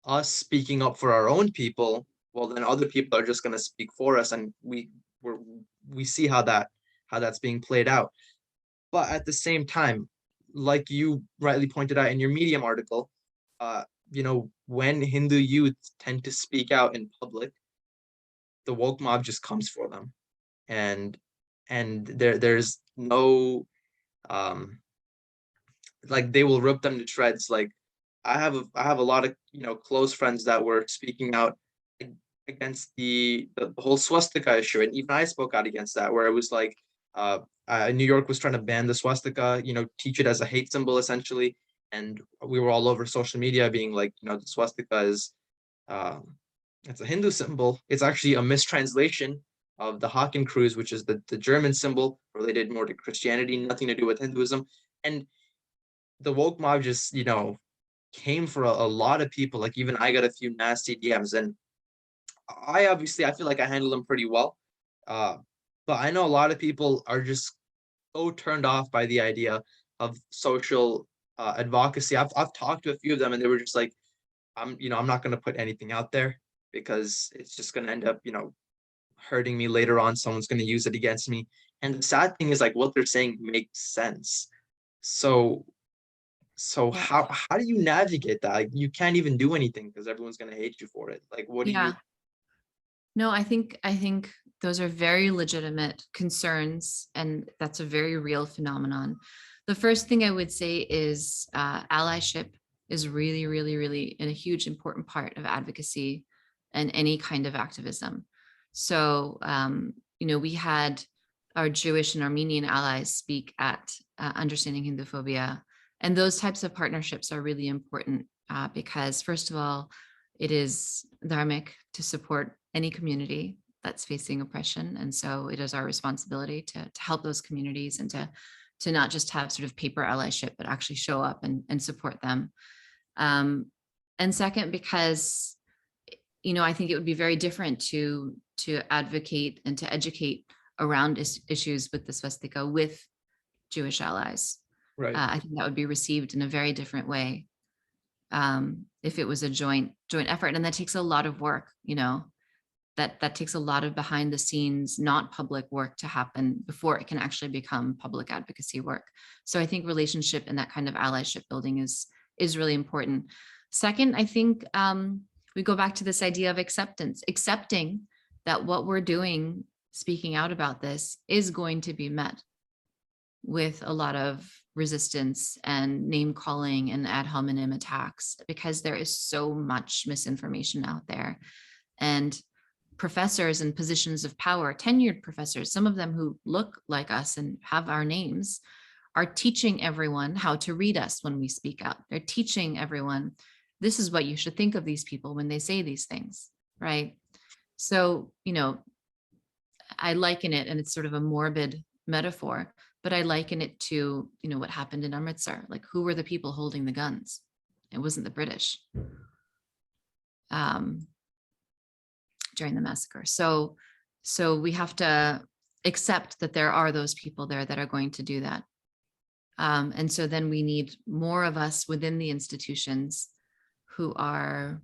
us speaking up for our own people, well, then other people are just going to speak for us, and we see how that's being played out. But at the same time, like you rightly pointed out in your Medium article, when Hindu youth tend to speak out in public, the woke mob just comes for them, and there's no like they will rip them to shreds. Like I have a lot of, close friends that were speaking out against the whole swastika issue, and even I spoke out against that, where it was like, New York was trying to ban the swastika, teach it as a hate symbol essentially, and we were all over social media being like, the swastika is, um, it's a Hindu symbol. It's actually a mistranslation of the Hakenkreuz, which is the German symbol related more to Christianity, nothing to do with Hinduism. And the woke mob just, came for a lot of people. Like even I got a few nasty DMs, and I feel like I handled them pretty well. Uh, but I know a lot of people are just so turned off by the idea of social advocacy. I've talked to a few of them, and they were just like, I'm not going to put anything out there because it's just going to end up, hurting me later on. Someone's going to use it against me. And the sad thing is, like, what they're saying makes sense. So Yeah. how do you navigate that? Like, you can't even do anything because everyone's going to hate you for it. Like, what do you? Yeah. No, I think those are very legitimate concerns, and that's a very real phenomenon. The first thing I would say is allyship is really, really, really a huge important part of advocacy and any kind of activism. So, we had our Jewish and Armenian allies speak at Understanding Hinduphobia, and those types of partnerships are really important because, first of all, it is dharmic to support any community that's facing oppression. And so it is our responsibility to help those communities and to not just have sort of paper allyship, but actually show up and support them. And second, because, I think it would be very different to advocate and to educate around issues with the swastika with Jewish allies. Right. I think that would be received in a very different way if it was a joint effort. And that takes a lot of work, that takes a lot of behind the scenes, not public work to happen before it can actually become public advocacy work. So I think relationship and that kind of allyship building is really important. Second, I think we go back to this idea of acceptance, accepting that what we're doing, speaking out about this, is going to be met with a lot of resistance and name calling and ad hominem attacks, because there is so much misinformation out there. And professors in positions of power, tenured professors, some of them who look like us and have our names, are teaching everyone how to read us when we speak out. They're teaching everyone, this is what you should think of these people when they say these things, right? So, I liken it, and it's sort of a morbid metaphor, but I liken it to, what happened in Amritsar. Like, who were the people holding the guns? It wasn't the British during the massacre. So we have to accept that there are those people there that are going to do that. And so then we need more of us within the institutions who are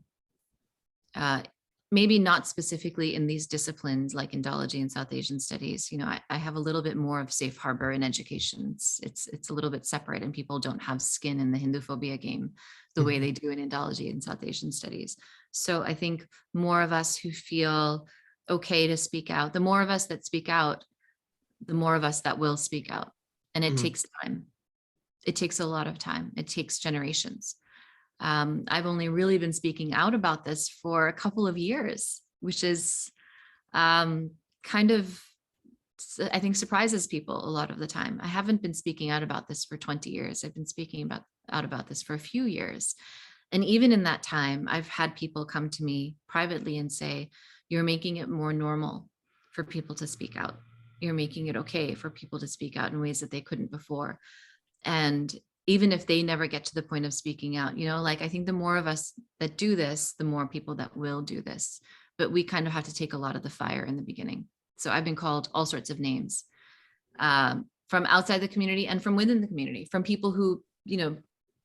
maybe not specifically in these disciplines like Indology and South Asian studies. I have a little bit more of safe harbor in education. It's a little bit separate, and people don't have skin in the Hinduphobia game the way they do in Indology and South Asian studies. So I think more of us who feel okay to speak out, the more of us that speak out, the more of us that will speak out. And it takes time. It takes a lot of time. It takes generations. I've only really been speaking out about this for a couple of years, which is kind of, I think, surprises people a lot of the time. I haven't been speaking out about this for 20 years. I've been speaking out about this for a few years. And even in that time, I've had people come to me privately and say, you're making it more normal for people to speak out. You're making it okay for people to speak out in ways that they couldn't before. And even if they never get to the point of speaking out, I think the more of us that do this, the more people that will do this. But we kind of have to take a lot of the fire in the beginning. So I've been called all sorts of names from outside the community and from within the community, from people who,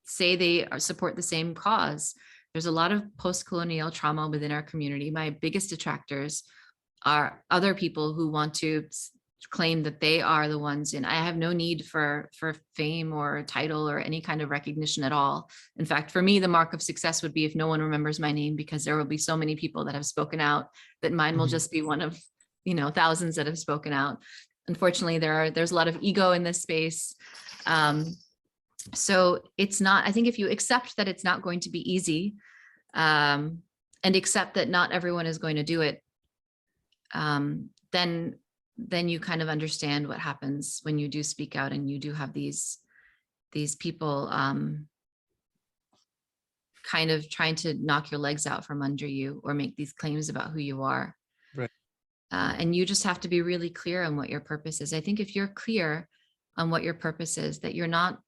say they support the same cause. There's a lot of post-colonial trauma within our community. My biggest detractors are other people who want to claim that they are the ones, and I have no need for fame or title or any kind of recognition at all. In fact, for me, the mark of success would be if no one remembers my name, because there will be so many people that have spoken out that mine will just be one of thousands that have spoken out. Unfortunately, there's a lot of ego in this space, So it's not, I think if you accept that it's not going to be easy, and accept that not everyone is going to do it, then you kind of understand what happens when you do speak out and you do have these people kind of trying to knock your legs out from under you or make these claims about who you are. Right. And you just have to be really clear on what your purpose is. I think if you're clear on what your purpose is, that you're not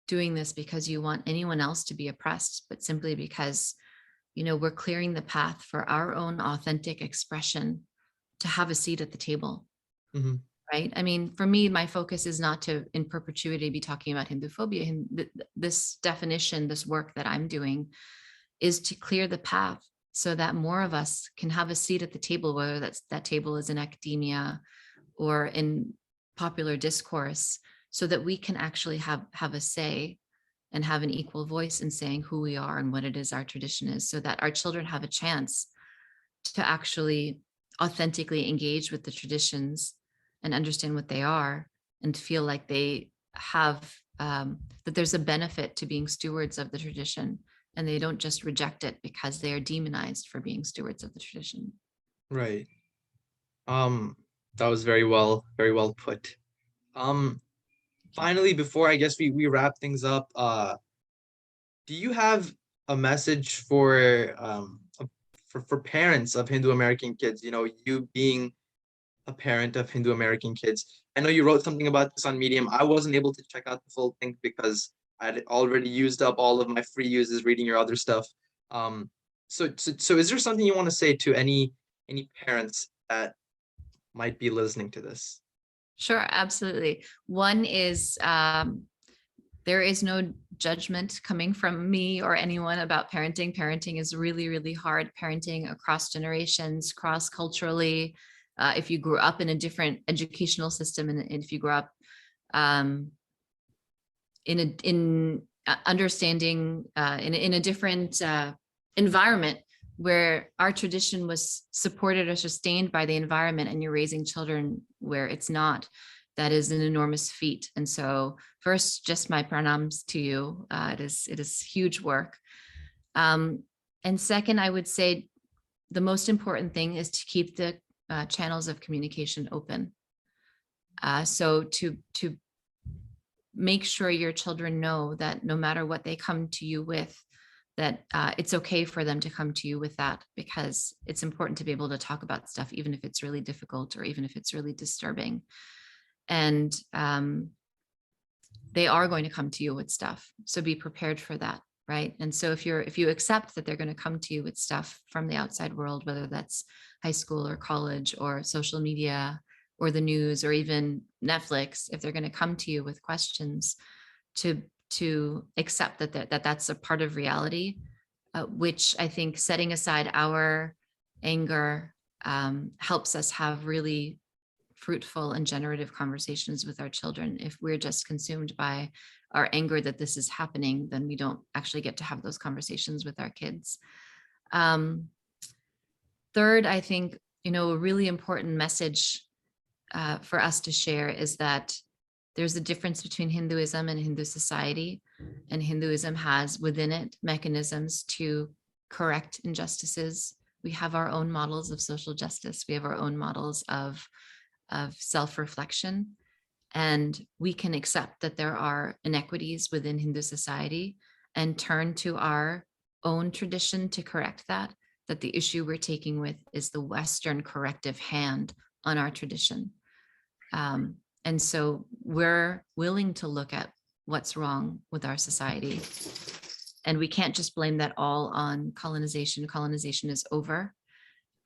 doing this because you want anyone else to be oppressed, but simply because, we're clearing the path for our own authentic expression to have a seat at the table. Mm-hmm. Right. I mean, for me, my focus is not to in perpetuity be talking about Hinduphobia. This definition, this work that I'm doing is to clear the path so that more of us can have a seat at the table, whether that table is in academia or in popular discourse, so that we can actually have a say and have an equal voice in saying who we are and what it is our tradition is, so that our children have a chance to actually authentically engage with the traditions and understand what they are and feel like they have, that there's a benefit to being stewards of the tradition, and they don't just reject it because they are demonized for being stewards of the tradition. Right. That was very well put. Finally, before I guess we wrap things up, do you have a message for parents of Hindu American kids? You being a parent of Hindu American kids. I know you wrote something about this on Medium. I wasn't able to check out the full thing because I'd already used up all of my free uses reading your other stuff. So is there something you want to say to any parents that might be listening to this? Sure, absolutely. One is, there is no judgment coming from me or anyone about parenting. Parenting is really, really hard. Parenting across generations, cross-culturally. If you grew up in a different educational system, and if you grew up in understanding in a different environment where our tradition was supported or sustained by the environment, and you're raising children where it's not, that is an enormous feat. And so first, just my pranams to you. It is huge work. And second, I would say the most important thing is to keep the channels of communication open. So to make sure your children know that no matter what they come to you with, that it's okay for them to come to you with that, because it's important to be able to talk about stuff, even if it's really difficult or even if it's really disturbing. And they are going to come to you with stuff. So be prepared for that. Right. And so if you accept that they're going to come to you with stuff from the outside world, whether that's high school or college or social media or the news or even Netflix, if they're going to come to you with questions, to accept that that's a part of reality, which I think setting aside our anger helps us have really fruitful and generative conversations with our children. If we're just consumed by our anger that this is happening, then we don't actually get to have those conversations with our kids. Third, I think, a really important message for us to share is that there's a difference between Hinduism and Hindu society, and Hinduism has within it mechanisms to correct injustices. We have our own models of social justice. We have our own models of self-reflection, and we can accept that there are inequities within Hindu society and turn to our own tradition to correct that the issue we're taking with is the Western corrective hand on our tradition. And so we're willing to look at what's wrong with our society. And we can't just blame that all on colonization. Colonization is over.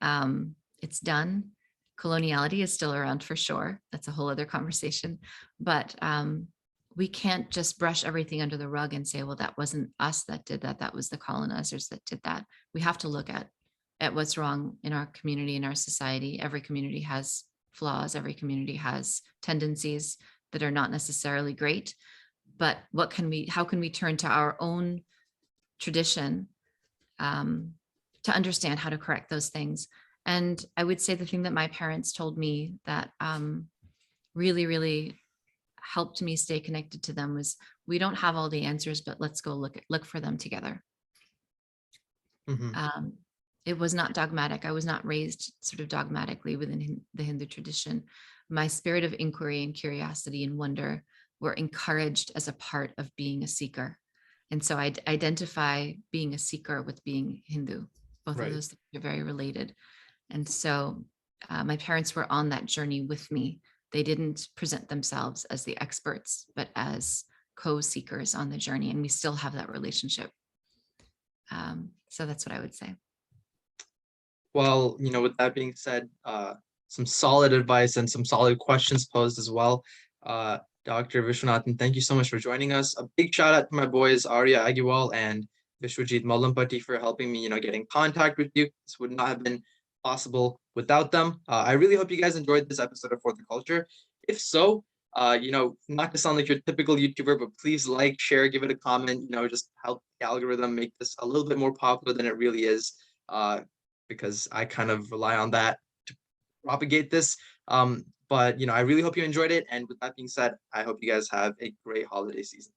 It's done. Coloniality is still around for sure. That's a whole other conversation. But we can't just brush everything under the rug and say, well, that wasn't us that did that. That was the colonizers that did that. We have to look at what's wrong in our community, in our society. Every community has flaws. Every community has tendencies that are not necessarily great. But how can we turn to our own tradition to understand how to correct those things? And I would say the thing that my parents told me that really, really helped me stay connected to them was we don't have all the answers, but let's go look for them together. Mhm. It was not dogmatic. I was not raised sort of dogmatically within the Hindu tradition. My spirit of inquiry and curiosity and wonder were encouraged as a part of being a seeker. And so I identify being a seeker with being Hindu. Both of Right. those things are very related. And so my parents were on that journey with me. They didn't present themselves as the experts, but as co-seekers on the journey. And we still have that relationship. So that's what I would say. Well, with that being said, some solid advice and some solid questions posed as well. Dr. Viswanathan, thank you so much for joining us. A big shout out to my boys, Arya Agiwal and Vishwajit Malampati, for helping me, get in contact with you. This would not have been possible without them. I really hope you guys enjoyed this episode of For the Culture. If so, not to sound like your typical YouTuber, but please like, share, give it a comment, just help the algorithm make this a little bit more popular than it really is. Because I kind of rely on that to propagate this. But I really hope you enjoyed it. And with that being said, I hope you guys have a great holiday season.